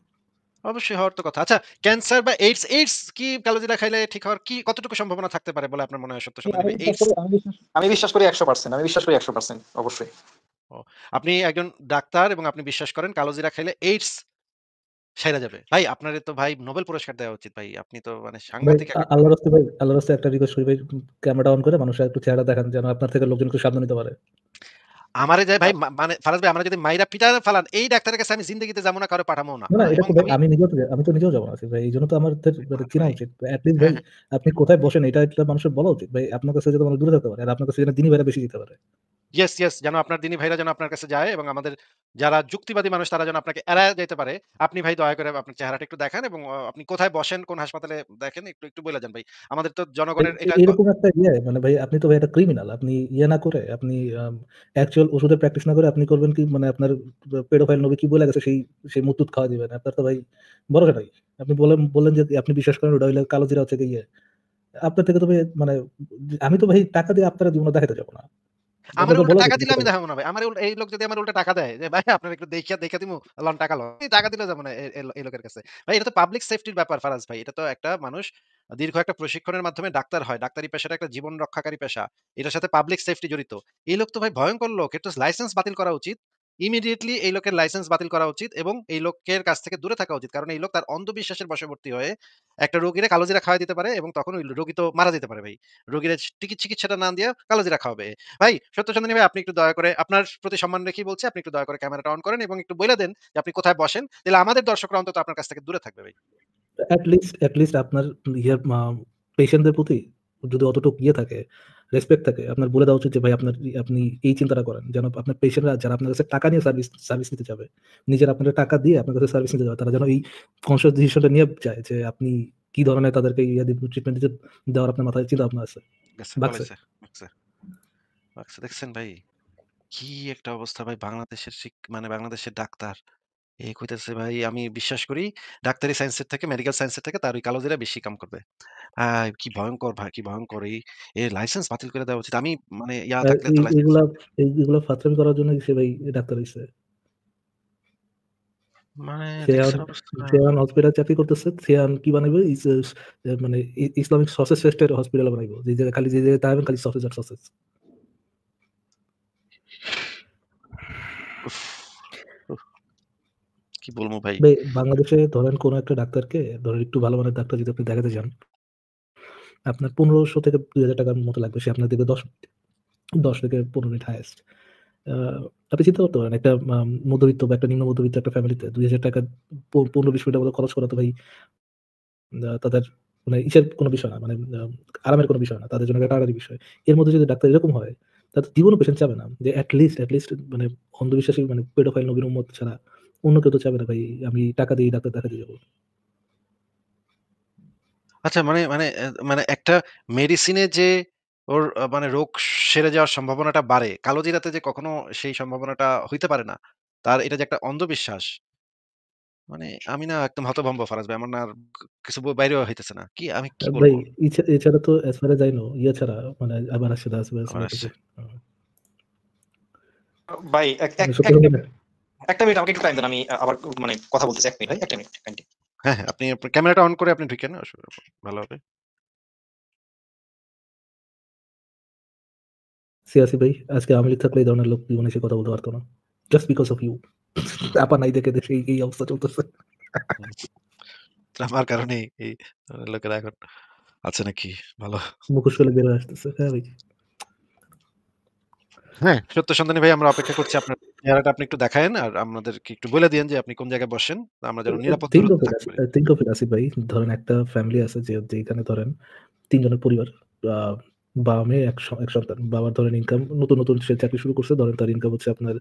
অবশ্যই হওয়ার তো কথা। আচ্ছা, ক্যান্সার বা এইডস কি কালোজিরা খাইলে ঠিক হওয়ার কি কতটুকু সম্ভাবনা থাকতে পারে বলে আপনার মনে হয় সত্য সন্ধানী আমি ভাই? বিশ্বাস এইডস করি আমি বিশ্বাস করি 100%। আমি বিশ্বাস করি 100% অবশ্যই। ও আপনি একজন ডাক্তার এবং আপনি বিশ্বাস করেন কালোজিরা খাইলে এইডস সাইরা যাবে। ভাই আপনারে তো ভাই নোবেল পুরস্কার দেওয়া উচিত ভাই। আপনি তো মানে ভাই সাংঘাতিক একটা আল্লাহর রাস্তায় একটা রিকোয়েস্ট করি ভাই, ক্যামেরাটা অন করে মানুষের একটু চেহারা দেখান যেন আপনার থেকে লোকজন একটু সাবধান নিতে পারে। আমারে যায় ভাই মানে ফারাজ ভাই আমরা যদি মাইরা পিটায় ফালান এই ডাক্তারের কাছে আমি জিন্দেগিতে যাবো না, কারো পাঠামও না। না, না, এটা এবং তো ভাই আমি আমি তো নিজেও যাবো না ভাই। এইজন্য তো আমাদের মানে চিনা ভাই উচিত। এট লিস্ট ভাই হ্যাঁ, হ্যাঁ। আপনি কোথায় বসেন এটা মানুষের বলা উচিত। ভাই আপনার কাছে যাতে মানুষ দূরে থাকতে পারে। আর আপনার কাছে যেন দিনী ভাইরা বেশি যেতে পারে। ইয়েস, যেন আপনার দিনী ভাইরা যেন আপনার কাছে যায় এবং আমাদের যারা যুক্তিবাদী মানুষ তারা যেন আপনাকে এড়ায় যাইতে পারে। আপনি ভাই দয়া করে আপনার চেহারাটা একটু দেখান এবং আপনি কোথায় বসেন, কোন হাসপাতালে দেখেন একটু বইলা যান ভাই। আমাদের তো ভাই জনগণের এটা এরকম একটা মানে ভাই আপনি তো ভাই একটা ক্রিমিনাল। আপনি না করে আপনি অ্যাকচুয়াল ওষুধের প্র্যাকটিস না করে আপনি করবেন কি, মানে আপনার পেডোফাইল নবী কি বলে গেছে সেই মুত্তুত খাওয়া দিবেন। আপনার তো ভাই ভরসা নাই। আপনি বললেন যে আপনি বিশ্বাস করেন ওটা হইলে কালো জিরা হচ্ছে গিয়ে। আপনার থেকে তো ভাই মানে আমি তো ভাই টাকা দিয়ে আপনার জীবনে দেখাতে যাব না। আমারে আপনাকে উল্টা বলা টাকা উচিত দিলে বিষয়টা। আমি দেখাবো না ভাই। আমারে এই লোক যদি আমারে উল্টা টাকা দেয় যে, "ভাই আপনার একটু দেইখা দিমু, লন টাকা লন।" এই টাকা দিলে যাবো না এই লোকের কাছে। ভাই এটা তো পাবলিক সেফটির ব্যাপার ফারাজ ভাই। এটা তো একটা মানুষ দীর্ঘ একটা প্রশিক্ষণের মাধ্যমে ডাক্তার হয়। ডাক্তারি পেশাটা একটা জীবন রক্ষাকারী পেশা। এটার সাথে পাবলিক সেফটি জড়িত। এই লোক তো ভাই ভয়ংকর লোক। এর তো লাইসেন্স বাতিল করা উচিত। ইমিডিয়েটলি এই লোকের লাইসেন্স বাতিল করা উচিত এবং এই লোকের কাছ থেকে দূরে থাকা উচিত। কারণ এই লোক তার অন্ধবিশ্বাসের বশবর্তী হয়ে একটা রোগীরে কালোজিরা খাওয়ায় দিতে পারে এবং তখন ওই রোগী তো মারা যেতে পারে ভাই। রোগীর চিকিৎসাটা না দিয়ে কালোজিরা খাওয়াবে। ভাই সত্যচন্দ্রনী ভাই আপনি একটু দয়া করে আপনার প্রতি সম্মান রেখেই বলছি, আপনি একটু দয়া করে ক্যামেরাটা অন করেন এবং একটু বইলা দেন যে আপনি কোথায় বসেন। তাহলে আমাদের দর্শকরা অন্তত আপনার কাছ থেকে দূরে থাকবে ভাই। এট লিস্ট আপনার ইয়ে পেশেন্টদের প্রতি যদি অতটুকু থাকে, রেসপেক্ট থাকে, আপনার বলে দেওয়া উচিত যে ভাই আপনি এই চিন্তাটা করেন যেন আপনার পেশেন্টরা যারা আপনার কাছে টাকা নিয়ে সার্ভিস নিতে যাবে, নিজের আপনার টাকা দিয়ে আপনার কাছে সার্ভিস নিতে যাবে, তারা যেন এই কনসিয়াস ডিসিশনটা নিয়ে যায় যে আপনি কি ধরনের তাদেরকে ট্রিটমেন্ট দিতে দেওয়ার আপনার মাথায় চিন্তা ভাবনা আছে। গেছে বাকছে বলেছে, বাকছে, বাকছে দেখছেন ভাই? কি একটা অবস্থা ভাই বাংলাদেশের মানে বাংলাদেশের ডাক্তার। কইতেছে ভাই আমি বিশ্বাস করি ডাক্তারি সায়েন্সের থেকে মেডিকেল সায়েন্সের থেকে তার ওই কালোজিরা বেশি কাম করবে। কি ভয়ংকর ভাই, কি ভয়ংকর! এর লাইসেন্স বাতিল করে দেওয়া উচিত। আমি মানে আর থাকলে তো লাইসেন্স এইগুলা ফাত্রামি করার জন্য সে ভাই ডাক্তার হইছে। মানে সে এখন দেখছেন অবস্থা। হসপিটাল চাকরি করতেছে। সে এখন কি বানাইবে? মানে ইসলামিক সসেজ ফেস্টের হসপিটাল বানাইবো। যে জায়গায় তাকাবেন খালি সসেজ আর সসেজ। উফ! উফ! কি বলবো ভাই? ভাই বাংলাদেশে ধরেন কোন একটা ডাক্তারকে ধরেন একটু ভালো মানের ডাক্তার যদি আপনি দেখাতে যান, আপনার ১৫০০ থেকে ৳২,০০০ মতো লাগবে। সে আপনার দেখবে ১০ থেকে ১৫ মিনিট হাইয়েস্ট। আ আপনি চিন্তা করতে পারেন একটা মধ্যবিত্ত বা একটা নিম্ন মধ্যবিত্ত একটা ফ্যামিলিতে ৳২,০০০ ১৫-২০ মিনিটের মতো খরচ করা তো ভাই তাদের মানে ইসের কোনো বিষয় না। মানে আরামের কোনো বিষয় না। তাদের জন্য একটা টানাটানি বিষয়। এর মধ্যে যদি ডাক্তার এরকম হয়, তাহলে জীবনেও পেশেন্ট চাবে না। যে এট লিস্ট মানে অন্ধবিশ্বাসী মানে পেডোফাইল নবীর উম্মত ছাড়া অন্য কেউ তো চাবে না ভাই আমি টাকা দিয়ে ডাক্তার দেখাতে যাবো। আচ্ছা মানে একটা মেডিসিনে যে ওর মানে রোগ সেরে যাওয়ার সম্ভাবনাটা বাড়ে, কালোজিরাতে যে কখনো সেই সম্ভাবনাটা হইতে পারে না। তার এটা যে একটা অন্ধবিশ্বাস। মানে আমি না একদম হতভম্ব ফারাজ ভাই। আমার না আর কিছু বাইরেও হইতেছে না। আমি কি ভাই বলবো? এছাড়া তো as far as I know ছাড়া মানে আবার আসলে আসবে আবার আসলে আসছে। ভাই মানে সত্যি এক কথা একটা মিনিট আমাকে একটু টাইম দেন। আমি আবার মানে কথা বলতেছি। ১ মিনিট ভাই, ১ মিনিট কাইন্ডলি। হ্যাঁ, আপনি আপনার ক্যামেরাটা অন করে আপনি ঢুকেন। ভালো হবে। সিয়াসি ভাই আজকে আওয়ামী লীগ থাকলে এই ধরনের লোক জীবনে এসে কথা বলতে পারতো না। Just because of you. আপা নাই দেখে দেশে এই অবস্থা চলতেছে। হুম, আমার কারণেই এই লোকেরা এখন আছে নাকি ভালো। মুখোশ ফেলে বের হয়ে আসতেছে। হ্যাঁ ভাই। হ্যাঁ, সত্য সন্ধানী ভাই আমরা অপেক্ষা করছি আপনার চেহারাটা আপনি একটু দেখায়েন আর আমাদেরকে একটু বলে দিয়েন যে আপনি কোন জায়গায় বসেন। আমরা যেন নিরাপদ দূরত্বে থাকতে পারি। থিংক অফ ইট আসিফ ভাই। ধরেন একটা ফ্যামিলি আছে যেখানে ধরেন ৩ জনের পরিবার। আ বাবা-মেয়ে, এক সন্তান। বাবার ধরেন ইনকাম নতুন সে চাকরি শুরু করছে। ধরেন তার ইনকাম হচ্ছে আপনার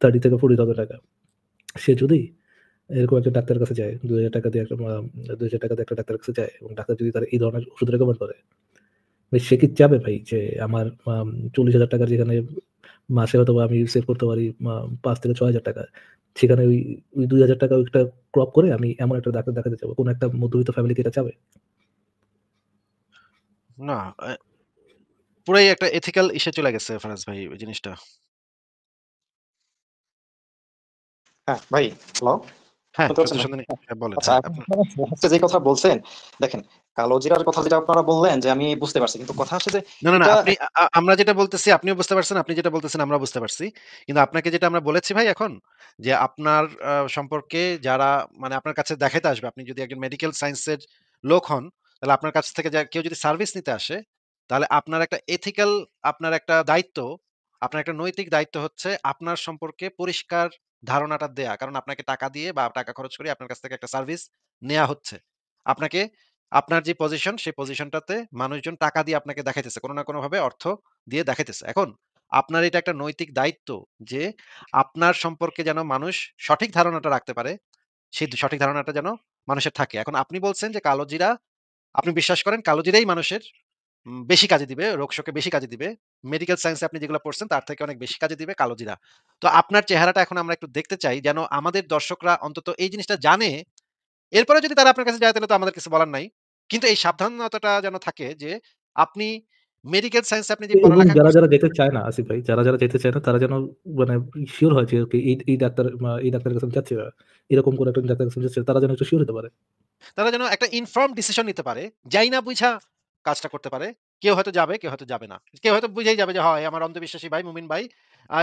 30 থেকে 40,000 টাকা। সে যদি এরকম একটা ডাক্তারের কাছে যায়, ৳২,০০০ দিয়ে একটা ৳২,০০০ দিয়ে একটা ডাক্তারের কাছে যায় এবং ডাক্তার যদি তার এই ধরনের ওষুধ রেকমেন্ড করে, ভাই সে কি চাবে ভাই যে আমার 40,000 টাকার যেখানে মাসে হয়তোবা আমি সেভ করতে পারি 5 থেকে 6,000 টাকা, সেখানে ওই 2,000 টাকা ওইটা ক্রপ করে আমি এমন একটা ডাক্তার দেখাতে যাবো? কোন একটা মধ্যবিত্ত ফ্যামিলি কি এটা চাবে? না, পুরাই একটা এথিক্যাল ইস্যু চলে গেছে ফারাজ ভাই ওই জিনিসটা। হ্যাঁ, ভাই হ্যালো? হ্যাঁ, শুনতে পাচ্ছেন সত্য না? সন্ধানী হ্যাঁ, বলেন। আচ্ছা, হ্যাঁ, এখন আপনার হচ্ছে যে কথা বলছেন, দেখেন কালো জিরার কথা যেটা আপনারা বললেন যে আমি বুঝতে পারছি। কিন্তু কথা হচ্ছে যে না, এটা আপনি আমরা যেটা বলতেছি আপনিও বুঝতে পারছেন, আপনি যেটা বলতেছেন আমরাও বুঝতে পারছি। কিন্তু আপনাকে যেটা আমরা বলেছি ভাই এখন, যে আপনার সম্পর্কে যারা মানে আপনার কাছে দেখাইতে আসবে, আপনি যদি একজন মেডিকেল সায়েন্স এর লোক হন, তাহলে আপনার কাছ থেকে কেউ যদি সার্ভিস নিতে আসে, তাহলে আপনার একটা এথিক্যাল আপনার একটা দায়িত্ব, আপনার একটা নৈতিক দায়িত্ব হচ্ছে আপনার সম্পর্কে পরিষ্কার ধারণাটা দেয়া। কারণ আপনাকে টাকা দিয়ে বা টাকা খরচ করে আপনার কাছ থেকে একটা সার্ভিস নেয়া হচ্ছে। আপনাকে আপনার যে পজিশন, সেই পজিশনটাতে মানুষজন টাকা দিয়ে আপনাকে দেখাইতেছে। কোন না কোনভাবে অর্থ দিয়ে দেখাইতেছে। এখন আপনার এটা একটা নৈতিক দায়িত্ব যে আপনার সম্পর্কে যেন মানুষ সঠিক ধারণাটা রাখতে পারে, সেই সঠিক ধারণাটা যেন মানুষের থাকে। এখন আপনি বলছেন যে কালোজিরা, আপনি বিশ্বাস করেন কালোজিরাই মানুষের বেশি কাজে দিবে, রোগ-শোকে বেশি কাজে দিবে। মেডিকেল সায়েন্স এ আপনি যেগুলো পড়ছেন তার থেকে অনেক বেশি কাজে দিবে কালোজিরা। তো আপনার চেহারাটা এখন আমরা একটু দেখতে চাই যেন আমাদের দর্শকরা অন্তত এই জিনিসটা জানে। এরপরে যদি তারা আপনার কাছে যায় তাহলে তো আমাদের কিছু বলার নাই। কিন্তু এই সাবধানতাটা যেন থাকে যে আপনি মেডিকেল সায়েন্স এ আপনি যে এবং পড়ালেখা যারা করছেন। যেতে চায় না আসিফ ভাই, যারা যেতে চায় না তারা যেন মানে সিওর হয় যে ওকে এই ডাক্তারের কাছে আমি যাচ্ছি না। এরকম কোন একটা ডাক্তারের কাছে আমি যাচ্ছি না, তারা যেন একটু সিওর হতে পারে। তারা যেন একটা ইনফর্মড ডিসিশন নিতে পারে। যাই না বুঝা কাজটা করতে পারে। কেউ হয়তো যাবে, কেউ হয়তো যাবে না। কেউ হয়তো বুঝেই যাবে যে হয় আমার অন্ধবিশ্বাসী ভাই, মুমিন ভাই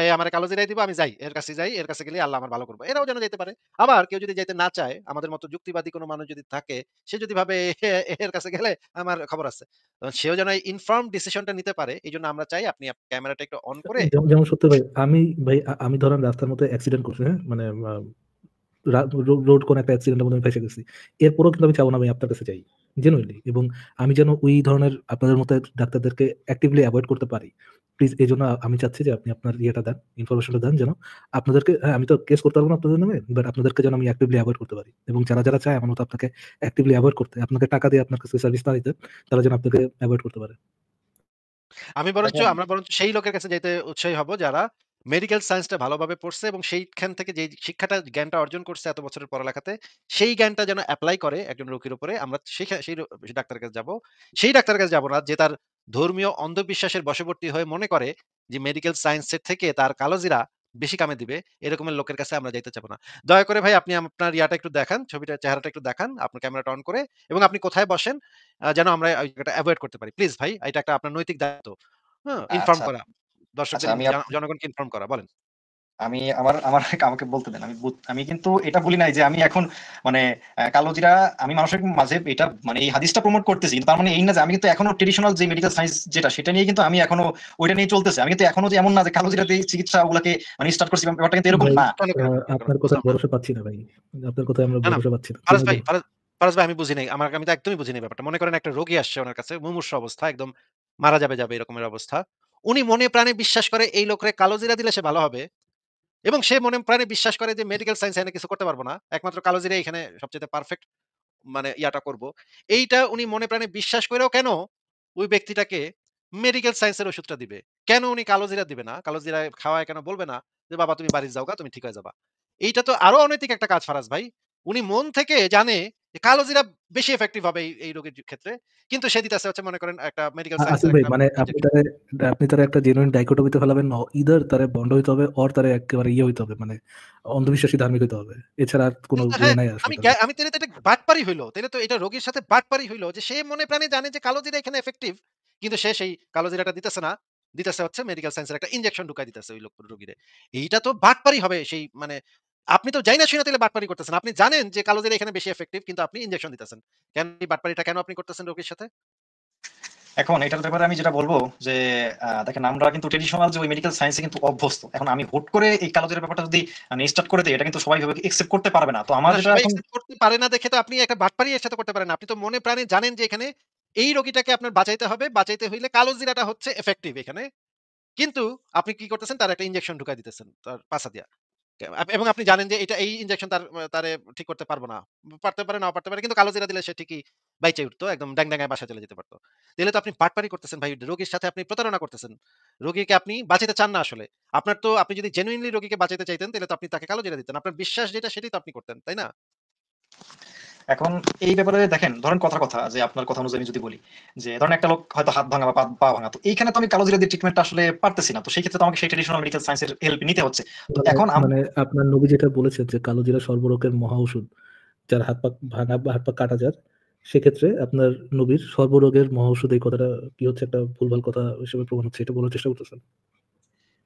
এ আমারে কালো জিরাই দিবে, আমি যাই। এর কাছে যাই, এর কাছে গেলে আল্লাহ আমার ভালো করবে। এরাও যেন যাইতে পারে। আবার কেউ যদি যাইতে না চায়, আমাদের মতো যুক্তিবাদী কোন মানুষ যদি থাকে, সে যদি ভাবে এর কাছে গেলে আমার খবর আছে। সেও যেন এই ইনফর্মড ডিসিশনটা নিতে পারে। এজন্য আমরা চাই আপনি ক্যামেরাটা একটু অন করে যেমন সত্যি ভাই, আমি ধরেন রাস্তার মধ্যে অ্যাক্সিডেন্ট করছি, হ্যাঁ? মানে রোড কোন একটা অ্যাক্সিডেন্টের মধ্যে আমি ফেঁসে গেছি। এরপরেও কিন্তু আমি চাবো না আমি আপনার কাছে যাই। জেনুইনলি, এবং আমি যেন ওই ধরনের আপনাদের মতো ডাক্তারদেরকে অ্যাক্টিভলি এভয়েড করতে পারি। প্লিজ এজন্য আমি চাচ্ছি যে আপনি আপনার ইয়েটা দেন, ইনফরমেশনটা দেন যেন আপনাদেরকে, হ্যাঁ, আমি তো কেস করতে পারব না আপনাদের নামে। বাট আপনাদেরকে যেন আমি অ্যাক্টিভলি এভয়েড করতে পারি। এবং যারা চায় আমার মতো আপনাকে অ্যাক্টিভলি এভয়েড করতে, আপনাকে টাকা দিয়ে আপনার কাছে সার্ভিস না দিতে, তারা যেন আপনাকে এভয়েড করতে পারে। দেখেন আমরা বরঞ্চ সেই লোকের কাছে যাইতে উৎসাহী হব যারা মেডিকেল সায়েন্সটা ভালোভাবে পড়ছে এবং সেইখান থেকে যেই শিক্ষাটা জ্ঞানটা অর্জন করছে এত বছরের পড়ালেখাতে, সেই জ্ঞানটা যেন এপ্লাই করে একজন রোগীর উপরে। আমরা সেই ডাক্তারের কাছে যাব। সেই ডাক্তারের কাছে যাব না যে তার ধর্মীয় অন্ধবিশ্বাসের বশবর্তী হয়ে মনে করে যে মেডিকেল সায়েন্সের থেকে তার কালোজিরা বেশি কামে দিবে। এরকমের লোকের কাছে আমরা যাইতে চাবো না। দয়া করে ভাই আপনি আপনার ইয়াটা একটু দেখান, চেহারাটা একটু দেখান, আপনার ক্যামেরাটা অন করে, এবং আপনি কোথায় বসেন যেন আমরা ওই জায়গাটা এভয়েড করতে পারি। প্লিজ ভাই, এটা একটা আপনার নৈতিক দায়িত্ব। হ্যাঁ, ইনফর্ম আচ্ছা, করা। আচ্ছা দর্শকদের আমি জনগণকে ইনফর্ম করা। বলেন। আমি আমার আমার আমাকে বলতে দেন। আমি কিন্তু এটা বলি নাই যে আমি এখন মানে কালোজিরা আমি মানুষের মাঝে এটা মানে এই হাদিসটা প্রমোট করতেছি। কিন্তু তার মানে এই না যে আমি কিন্তু এখনো ট্রেডিশনাল যে মেডিকেল সায়েন্স যেটা সেটা নিয়ে কিন্তু আমি এখনো ওইটা নিয়ে চলতেছি। আমি কিন্তু এখনো যে এমন না যে কালোজিরা দিয়ে চিকিৎসা ওগুলাকে মানে স্টার্ট করছি, ব্যাপারটা কিন্তু এরকম ভাই না। আপনার কথায় বুঝলাম না। ভরসা পাচ্ছি না ভাই। আপনার কথায় আমরা না, ভরসা পাচ্ছি না। ফারাজ কেন ভাই, জানেন? ফারাজ ভাই আমি বুঝি নাই। আমি তো একদমই বুঝি নাই ব্যাপারটা। মনে করেন একটা রোগী আসছে উনার কাছে, মুমূর্ষু অবস্থা, একদম মারা যাবে এরকমের অবস্থা। উনি মনে প্রাণে বিশ্বাস করে এই লোকরে কালোজিরা দিলে সে ভালো হবে, এবং সে মনে প্রাণে বিশ্বাস করে যে মেডিকেল সায়েন্স এখানে কিছু করতে পারব না। একমাত্র কালোজিরাই এখানে সবচাইতে পারফেক্ট মানে ইয়াটা করব। এইটা উনি মনে প্রাণে বিশ্বাস কইরাও কেন ওই ব্যক্তিটাকে মেডিকেল সায়েন্স এর ওষুধটা দিবে? কেন উনি কালোজিরা দিবে না? কালোজিরা খাওয়ায় কেন বলবে না যে, "বাবা তুমি বাড়ি যাওগা, তুমি ঠিক হয়ে যাবা।" এইটা তো আরো অনৈতিক একটা কাজ ফারাজ ভাই। উনি মন থেকে জানে যে কালোজিরা বেশি ইফেক্টিভ হবে এই রোগীর ক্ষেত্রে। কিন্তু সে দিতেছে হচ্ছে মনে করেন একটা মেডিকেল সায়েন্স আসিফ এর ভাই, একটা মানে ইনজেকশন। আপনি তারে একটা জেনুইন ডাইকোটমিতে ফেলাবেন। ইদার তারে ভন্ড হইতে হবে, অর তারে এক্কেবারে হইতে হবে। মানে অন্ধবিশ্বাসী ধার্মিক হইতে হবে। এছাড়া আর কোন কিন্তু ওয়ে হ্যাঁ, নাই আসলে তার কাছে। আমি তাইলে তো এটা বাটপারি হইল। তাইলে তো এটা রোগীর সাথে বাটপারি হইল যে সে মনে প্রাণে জানে যে কালোজিরা এখানে ইফেক্টিভ। কিন্তু সে সেই কালোজিরাটা দিতেছে না। দিতেছে হচ্ছে মেডিকেল সায়েন্স এর একটা ইনজেকশন ঢুকায় দিতেছে ওই রোগীরে। এইটা তো বাটপারি হবে সেই মানে আপনি তো জাইনা শুইনা তাইলে বাটপারি করতেছেন। আপনি জানেন যে কালোজিরা এখানে বেশি ইফেক্টিভ কিন্তু আপনি ইনজেকশন দিতেছেন। কেন এই বাটপারিটা কেন আপনি করতেছেন রোগীর সাথে? এখন এটার ব্যাপারে আমি যেটা বলব যে দেখেন আমরা কিন্তু ট্রেডিশনাল যে ওই মেডিকেল সায়েন্সে কিন্তু অভ্যস্ত। এখন আমি হুট করে এই কালোজিরার ব্যাপারটা যদি মানে স্টার্ট করে দেই এটা কিন্তু সবাই ভাবে একসেপ্ট করতে পারবে না। তো আমার না যেটা সবাই এখন অ্যাকসেপ্ট করতে পারে না দেখে তো আপনি একটা বাটপারি এর সাথে করতে পারেন না। আপনি তো মনে প্রাণে জানেন যে এখানে এই রোগীটাকে আপনার বাঁচাইতে হবে। বাঁচাইতে হইলে কালোজিরাটা হচ্ছে ইফেক্টিভ এখানে। কিন্তু আপনি কি করতেছেন? তার একটা ইনজেকশন ঢুকায় দিতেছেন তার পাছা দিয়া। এবং আপনি জানেন যে এটা এই ইনজেকশন তারে ঠিক করতে পারব না। পারতে পারে, নাও পারতে পারে। কিন্তু কালো জিরা দিলে সে ঠিকই বাইচে উঠতো। একদম ড্যাং-ড্যাঙায় বাসায় চলে যেতে পারত। তাহলে তো আপনি বাটপারি করতেছেন ভাই। রোগীর সাথে আপনি প্রতারণা করতেছেন। রোগীকে আপনি বাঁচাতে চান না আসলে। আপনি যদি জেনুইনলি রোগীকে বাঁচাতে চাইতেন তাহলে তো আপনি তাকে কালো জিরা দিতেন। আপনার বিশ্বাস যেটা সেটাই তো আপনি করতেন। তাই না? এখন এই ব্যাপারে দেখেন, ধরেন কথার কথা যে আপনার কথা অনুযায়ী আমি যদি বলি যে ধরেন একটা লোক হয়তো হাত ভাঙা বা পা ভাঙা, তো এইখানে তো আমি কালো জিরা দিয়ে ট্রিটমেন্টটা আসলে পারতেছি না। তো সেই ক্ষেত্রে তো আমাকে সেই ট্রেডিশনাল মেডিকেল সায়েন্সের হেল্প নিতে হচ্ছে। তো মানে এখন মানে আপনার নবী যেটা বলেছেন যে কালো জিরা সর্বরোগের মহা ঔষধ, যার হাত পা ভাঙা বা হাত পা কাটা যার, সেক্ষেত্রে আপনার নবীর সর্বরোগের মহা ঔষধ, এই কথাটা কি হচ্ছে একটা ভুলভাল কথা হিসেবে প্রমাণ হচ্ছে, এটা বলার চেষ্টা করতেছেন?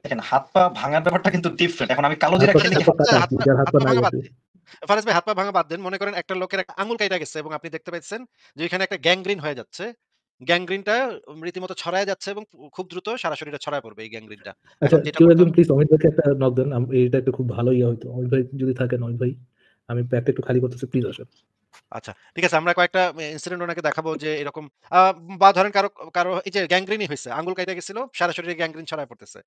দেখেন, হাত পা ভাঙার ব্যাপারটা কিন্তু ডিফারেন্ট। এখন আমি কালো হাত জিরা পা খেলে দেখেন কি হাত পা হবে? কাটা আর কি, যার হাত হাত পা পা নাই ভাঙা আর বাদ কি। দেন। ফারাজ ভাই হাত পা ভাঙা বাদ দেন। মনে করেন একটা লোকের একটা আঙুল কাইটা গেছে এবং আপনি দেখতে পাচ্ছেন যে ওইখানে একটা গ্যাংগ্রিন হয়ে যাচ্ছে। গ্যাংগ্রিনটা রীতিমতো ছড়ায় যাচ্ছে এবং খুব দ্রুত সারা শরীরে ছড়ায় পড়বে এই গ্যাংগ্রিনটা। আচ্ছা, এখন যেটা কেউ করতে একজন হবে প্লিজ অমিত ভাইকে একটা নক দেন। এটা একটা খুব ভালো ইয়ে হইতো। অমিত ভাই যদি থাকেন, অমিত ভাই, আমি ব্যাগটা একটু খালি করতেছি, প্লিজ আসেন। আচ্ছা, ঠিক আছে। আমরা কয়েকটা ইনসিডেন্ট ওনাকে দেখাবো যে এরকম আ বা ধরেন কারো এই যে গ্যাংগ্রিনই হইছে। আঙুল কাইটা গেছিল, সারা শরীরে গ্যাংগ্রিন ছড়ায় পড়তেছে।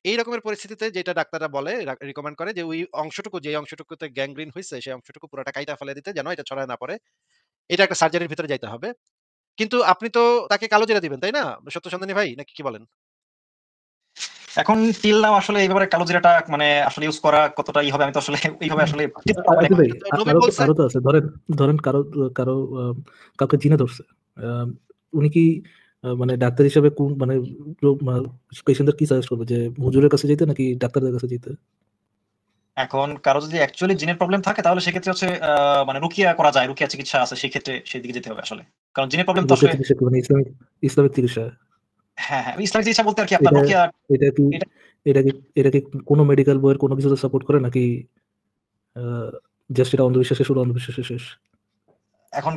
এই রকমের পরিস্থিতিতে যেটা ডাক্তাররা বলে রিকমেন্ড করে যে ওই অংশটুকু যে অংশটুকুতে গ্যাংগ্রিন হইছে সেই অংশটুকু পুরাটা কাইটা ফেলে দিতে যেন এটা ছড়ায় না পড়ে। এটা একটা সার্জারির ভিতরে যাইতে হবে। কিন্তু আপনি তো তাকে কালো জিরা দিবেন, তাই না? সত্য সন্ধানী ভাই নাকি কি বলেন? এখন টিল নাও আসলে এই ব্যাপারে কালো জিরাটা মানে আসলে ইউজ করা কতটা ই হবে, আমি তো আসলে এইভাবে আসলে টেস্ট করা হয় আসিফ নাই। ভাই, নবী আরো তো বলছে আরো তো আছে। ধরেন ধরেন কারো কারো কাউকে জিনে ধরছে। উনি কি মানে ডাক্তার হিসেবে কোন মানে পেশেন্টদের কি সাজেস্ট করবে, যে হুজুরের কাছে যেতে নাকি ডাক্তারদের কাছে যেতে? এখন কারো যদি অ্যাকচুয়ালি জিনের প্রবলেম থাকে তাহলে সেক্ষেত্রে হচ্ছে মানে রুকিয়া করা যায়, রুকিয়া চিকিৎসা আছে, সেই ক্ষেত্রে সেই দিকে যেতে হবে আসলে। কারণ জিনের প্রবলেম তো রোকেয়া আসলে চিকিৎসা কি মানে ইসলামিক ইসলামিক চিকিৎসা? হ্যাঁ, হ্যাঁ, ইসলামিক চিকিৎসা বলতে আর কি আপনার এটা রুকিয়া এটা কি এটা। এটা কি এটা কি কোনো মেডিকেল বইয়ের কোনো কিছুতে সাপোর্ট করে নাকি জাস্ট এটা অন্ধবিশ্বাসে শুধু অন্ধবিশ্বাসে শেষ? এখন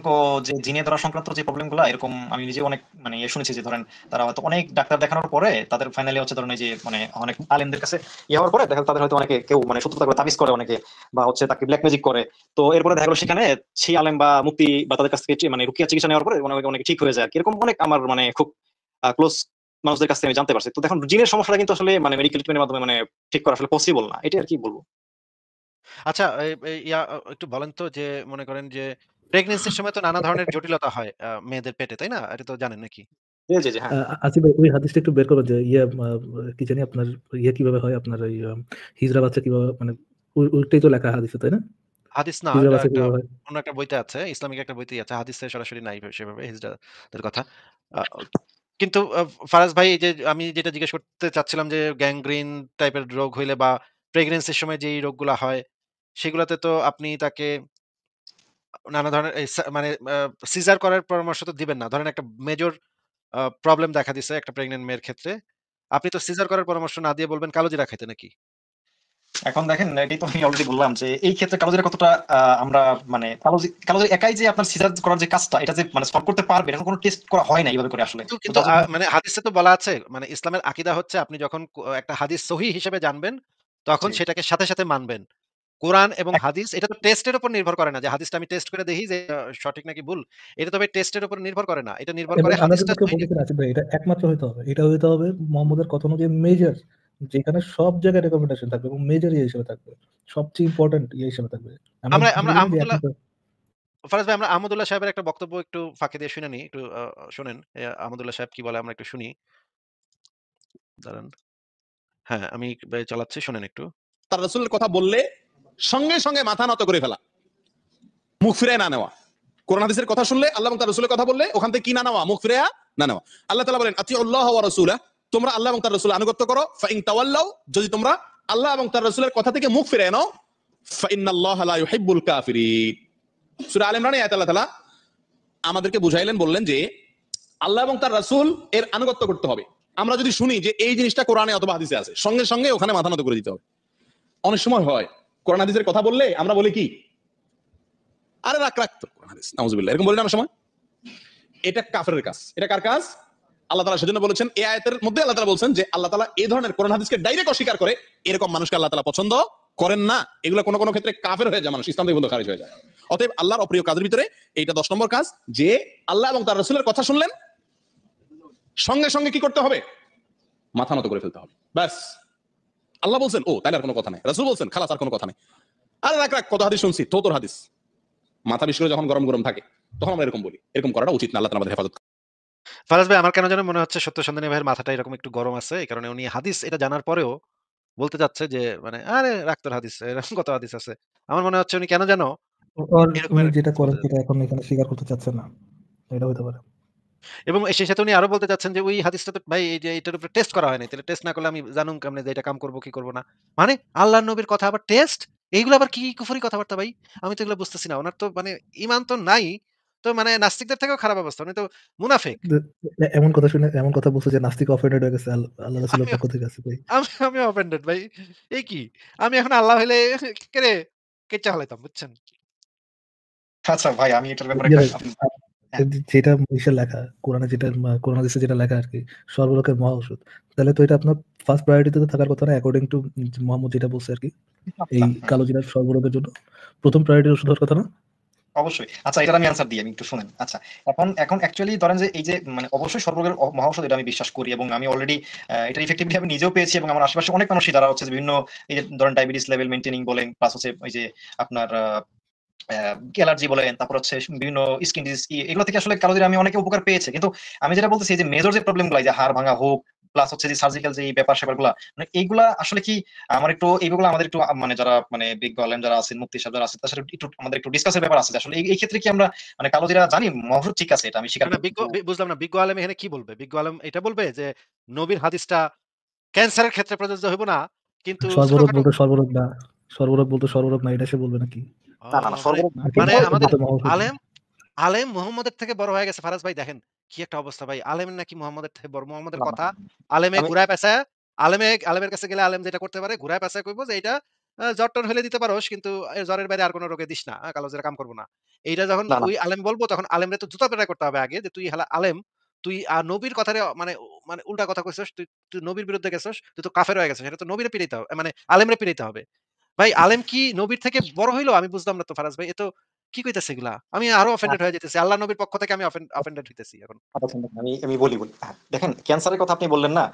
যে জিনে ধরা সংক্রান্ত যে প্রবলেম গুলা এরকম আমি নিজে অনেক মানে শুনেছি যে ধরেন তারা হয়তো অনেক ডাক্তার দেখানোর পরে তাদের ফাইনালি হচ্ছে ধরেন এই যে মানে অনেক আলেমদের কাছে হওয়ার পরে দেখা গেলো তাদের হয়তো অনেকে কেউ মানে সত্যতা করে তাবিজ করে অনেকে, বা হচ্ছে তাকে ব্ল্যাক ম্যাজিক করে। তো এরপরে দেখা গেলো সেখানে সেই আলেম বা মুক্তি বা তাদের কাছ থেকে মানে রুকিয়া চিকিৎসা নেওয়ার পরে অনেকে ঠিক হয়ে যায় আর কি। এরকম অনেক আমার মানে খুব ক্লোজ মানুষদের কাছ থেকে আমি জানতে পারছি। তো দেখুন জিনের সমস্যাটা কিন্তু আসলে মানে মেডিকেল ট্রিটমেন্টের মাধ্যমে মানে ঠিক করা আসলে পসিবল না, এটা আর কি বলবো। আচ্ছা এই এই ইয়া একটু বলেন তো যে মনে করেন যে প্রেগন্যান্সির সময় তো নানা ধরনের জটিলতা হয় মেয়েদের পেটে, তাই না? এটা তো জানেন নাকি? জি, জি, জি, হ্যাঁ। আসিফ ভাই, ওই হাদিসটা একটু বের করবেন যে কি জানি আপনার কিভাবে হয়, আপনার ওই হিজড়া বাচ্চা কিভাবে মানে ওইটাই তো লেখা হাদিসে, তাই না? হাদিস না, হিজড়া এটা বাচ্চা একটা কিভাবে হয়? অন্য একটা বইতে আছে। ইসলামিক একটা বইতেই আছে। হাদিসে সরাসরি নাই সেভাবে হিজড়াদের কথা। আ কিন্তু ফারাজ ভাই এই যে আমি যেটা জিজ্ঞেস করতে চাচ্ছিলাম যে গ্যাংগ্রিন টাইপের রোগ হইলে বা প্রেগন্যান্সির সময় যেই রোগগুলা হয়, সেগুলাতে তো আপনি তাকে নানা ধরনের এই মানে সিজার করার পরামর্শ তো দিবেন না। ধরেন একটা মেজর প্রবলেম দেখা দিছে একটা প্রেগন্যান্ট মেয়ের ক্ষেত্রে। আপনি তো সিজার করার পরামর্শ না দিয়ে বলবেন কালোজিরা খাইতে নাকি? এখন দেখেন, এটাই তো আমি অলরেডি বললাম যে এই ক্ষেত্রে কালোজিরা কতটা আমরা মানে কালোজিরা একাই যে আপনার সিজার করার যে কাজটা এটা যে মানে সলভ করতে পারবে এটা কোনো টেস্ট করা হয় না এইভাবে করে আসলে। কিন্তু তো কিন্তু যার জন্য মানে হাদিসে তো বলা আছে মানে ইসলামের আকীদা হচ্ছে আপনি যখন একটা হাদিস সহিহ হিসেবে জানবেন, তখন জি। সেটাকে সাথে, সাথে মানবেন। কোরআন এবং হাদিস এটা তো টেস্টের উপর নির্ভর করে না যে হাদিসটা আমি টেস্ট করে দেখি যে সঠিক নাকি ভুল। এটা তো ভাই টেস্টের উপর নির্ভর করে না। এটা নির্ভর এবং করে আমরা হাদিসটা কিন্তু কেউ সহিহ বলতেছি না আসিফ ভাই, এটা একমাত্র হইতে হবে। এটা হইতে হবে মোহাম্মদের কথা অনুযায়ী মেজর, যেখানে সব জায়গায় রেকমেন্ডেশন থাকবে এবং মেজর ইয়ে হিসেবে থাকবে, সবচেয়ে ইম্পর্টেন্ট ইয়ে হিসেবে থাকবে। আমরা আমরা ধরে আমরা নিই যে আহমদুল্লাহ একমাত্র। ফারাজ ভাই আমরা আহমদুল্লাহ সাহেবের একটা বক্তব্য একটু ফাঁকি দিয়ে শুনে নিই। একটু শোনেন। আহমদুল্লাহ সাহেব কি বলে আমরা একটু শুনি। দাঁড়ান। হ্যাঁ, আমি চালাচ্ছি শোনেন একটু। তার রাসূলের কথা বললে সঙ্গে সঙ্গে মাথা নত করে ফেলা, মুখ ফিরায় না নেওয়া। কোরআন হাদিসের কথা শুনলে, আল্লাহ এবং তার রাসূলের কথা বললে ওখান থেকে কি না নেওয়া, মুখ ফিরায়া না নেওয়া। আল্লাহ তাআলা বলেন আতিউল্লাহ ওয়া রাসূলা, তোমরা আল্লাহ এবং তার রাসূলের আনুগত্য করো। ফাইন তাওয়াল্লাউ, যদি তোমরা আল্লাহ এবং তার রাসূলের কথা থেকে মুখ ফিরিয়ে নাও, ফাইন্নাল্লাহা লা ইউহিব্বুল কাফিরিন। সূরা আলে ইমরানে আয়াত আল্লাহ তাআলা আমাদেরকে বুঝাইলেন, বললেন যে আল্লাহ এবং তার রাসূল এর আনুগত্য করতে হবে। আমরা যদি শুনি যে এই জিনিসটা কোরআনে অথবা হাদিসে আছে, সঙ্গে সঙ্গে ওখানে মাথা নত করে দিতে হবে। অনেক সময় হয় কোরআন হাদিসের কথা বললে আমরা বলি কি, আরে রাখ তো কোরআন হাদিস, নাউজুবিল্লাহ, এরকম বলি না আমরা সময়। এটা কাফেরের কাজ। এটা কার কাজ? আল্লাহ তাআলা সেজন্য বলেছেন এই আয়াতের মধ্যে, আল্লাহ তাআলা বলছেন যে আল্লাহ তাআলা এই ধরনের কোরআন হাদিসকে ডাইরেক্ট অস্বীকার করে এরকম মানুষকে আল্লাহ তাআলা পছন্দ করেন না। এগুলো কোনো কোনো ক্ষেত্রে কাফের হয়ে যায়, মানুষ ইসলাম থেকে বন্ধ খারিজ হয়ে যায়। অতএব আল্লাহর অপ্রিয় কাজের ভিতরে এইটা 10 নম্বর কাজ, যে আল্লাহ এবং তার রাসূলের কথা শুনলেন সঙ্গে সঙ্গে কি করতে হবে? মাথা নত করে ফেলতে হবে, ব্যাস। আল্লাহ বলছেন ও তাহলে আর কোনো কথা নাই, রাসূল বলছেন খালাস আর কোনো কথা নাই। আরে রাখ কত হাদিস শুনছি, তোর হাদিস। মাথা বিশেষ করে যখন গরম গরম থাকে তখন আমরা এরকম বলি, এরকম করাটা উচিত না। আল্লাহ তাআলা আমাদের হেফাজত। ফারাজ ভাই আমার কেন যেন মনে হচ্ছে সত্য সন্ধানী ভাইয়ের মাথাটা এরকম একটু গরম আছে। এই কারণে উনি হাদিস এটা জানার পরেও বলতে চাচ্ছে যে মানে আরে রাখ তোর হাদিস, এরকম কত হাদিস আছে। আমার মনে হচ্ছে উনি কেন যেন আর উনি এরকমের যেটা করেন বলতে সেটা এখন এখানে স্বীকার করতে চাচ্ছেন না, এটা হতে পারে। এবং সেই সাথে উনি আরো বলতে চাচ্ছেন যে ওই হাদিসটা তো ভাই এই যে এটার উপরে টেস্ট করা হয়নি। তাহলে টেস্ট না করলে আমি জানুম কেমনে যে এটা কাম করব কি করব না। মানে আল্লাহর নবীর কথা আবার টেস্ট? এইগুলো আবার কি কুফরি কথাবার্তা ভাই? আমি তো এগুলো বুঝতেছি না। উনার তো মানে ঈমান তো নাই। তো মানে নাস্তিকদের থেকেও খারাপ অবস্থা। উনি তো মুনাফিক। যে এমন কথা শুনে এমন কথা বলছে যে নাস্তিক অফেন্ডেড হয়ে গেছে আল্লাহ রাসূলের আমিও পক্ষ থেকে আছে ভাই। আমিও অফেন্ডেড ভাই। এ কি? আমি এখন আল্লাহ হইলে কেরে কেচ্চা হালাইতাম বুঝছেন? আচ্ছা ভাই, আমি এটার ব্যাপারে ইয়ে একটা ভাই, হ্যাঁ, যেটা ইসে লেখা কোরআনে, যেটা কোরআন হাদিসে যেটা লেখা আরকি, সর্বলোকের মহা ঔষধ। তাহলে তো এটা আপনার ফার্স্ট প্রায়োরিটি তে থাকার কথা না, অ্যাকর্ডিং টু মোহাম্মদ যেটা বলছে আরকি। এই কালো জিরার সর্বরোগের জন্য প্রথম প্রায়োরিটি ওষুধ হওয়ার কথা না? অবশ্যই। আচ্ছা, এটার আমি অ্যান্সার দিই, আমি একটু শুনেন। আচ্ছা, এখন অ্যাকচুয়ালি ধরেন যে এই যে মানে অবশ্যই সর্বরোগের মহাঔষধ, এটা আমি বিশ্বাস করি এবং আমি অলরেডি এটার ইফেক্টিভলি আমি নিজেও পেয়েছি এবং আমার আশেপাশে অনেক মানুষই যারা হচ্ছে যে বিভিন্ন এই যে ধরেন ডায়াবেটিস লেভেল মেইনটেইনিং বলেন, প্লাস হচ্ছে ওই যে আপনার অ্যালার্জি বলেন, তারপর হচ্ছে বিভিন্ন স্কিন ডিজিজ এগুলো থেকে আসলে কালোজিরা আমি অনেকে উপকার পেয়েছে। কিন্তু আমি যেটা বলতেছি এই যে মেজর যে প্রবলেম গুলা, এই যে হাড় ভাঙা হোক, প্লাস হচ্ছে যে সার্জিক্যাল যে ব্যাপার-স্যাপার গুলা, মানে এইগুলা আসলে কি আমার একটু এইগুলো আমাদের একটু মানে যারা মানে বিজ্ঞ আলেম যারা আছেন, মুফতি সাহেব যারা আছেন, তার সাথে একটু আমাদের একটু ডিসকাসের ব্যাপার আছে যে আসলে এই ক্ষেত্রে কি আমরা মানে কালোজিরা জানি মহৌষধ ঠিক আছে, এটা আমি না, স্বীকার না করি। বিজ্ঞ কিন্তু বুঝলাম না। বিজ্ঞ আলেম এখানে কি বলবে? বিজ্ঞ আলেম এটা বলবে যে নবীর হাদিসটা ক্যান্সারের ক্ষেত্রে প্রযোজ্য হইব না। কিন্তু সর্বরোগ ছোটখাটো বলতে সর্বরোগ না, সর্বরোগ বলতে সর্বরোগ না, এটা সে বলবে নাকি? না, মানে সর্বরোগ না। মানে কিন্তু আমাদের মহৌষধ। আলেম আলেম মুহাম্মদের থেকে বড় হয়ে গেছে ফারাজ ভাই দেখেন কি একটা অবস্থা ভাই। আলেম নাকি মুহাম্মদের থেকে বড়। মুহাম্মদের না, না, কথা আলেমে আমি ঘুরায় পেঁচায় আলেমের কাছে গেলে আলেম যেটা করতে পারে ঘুরায় পেঁচায় কইব যে এইটা জ্বর-টর হইলে দিতে পারোস কিন্তু জ্বরের বাইরে আর কোন রোগে দিস না। কালোজিরা কাম করব না। এইটা যখন না, না। ওই আলেম বলব তখন আলেমরে তো জুতা পেটাই করতে হবে আগে যে তুই হালা আলেম, তুই নবীর কথারে মানে মানে উল্টা কথা কইছস, তুই নবীর বিরুদ্ধে গেছস, তুই তো কাফের হয়ে গেছস। এটা তো নবীরে পিটাইতে হবে। মানে আলেমরে পিটাইতে হবে। ভাই আলেম কি নবীর থেকে বড় হইলো? আমি বুঝলাম না তো ফারাজ ভাই। এ তো কি কইতেছে এগুলা? আমি আরো অফেন্ডেড হয়ে যাইতেছি। আল্লাহ নবীর পক্ষ থেকে আমি অফেন্ডেড হইতেছি এখন। আমি আমি বলি। হ্যাঁ, দেখেন ক্যান্সারের কথা আপনি বললেন না?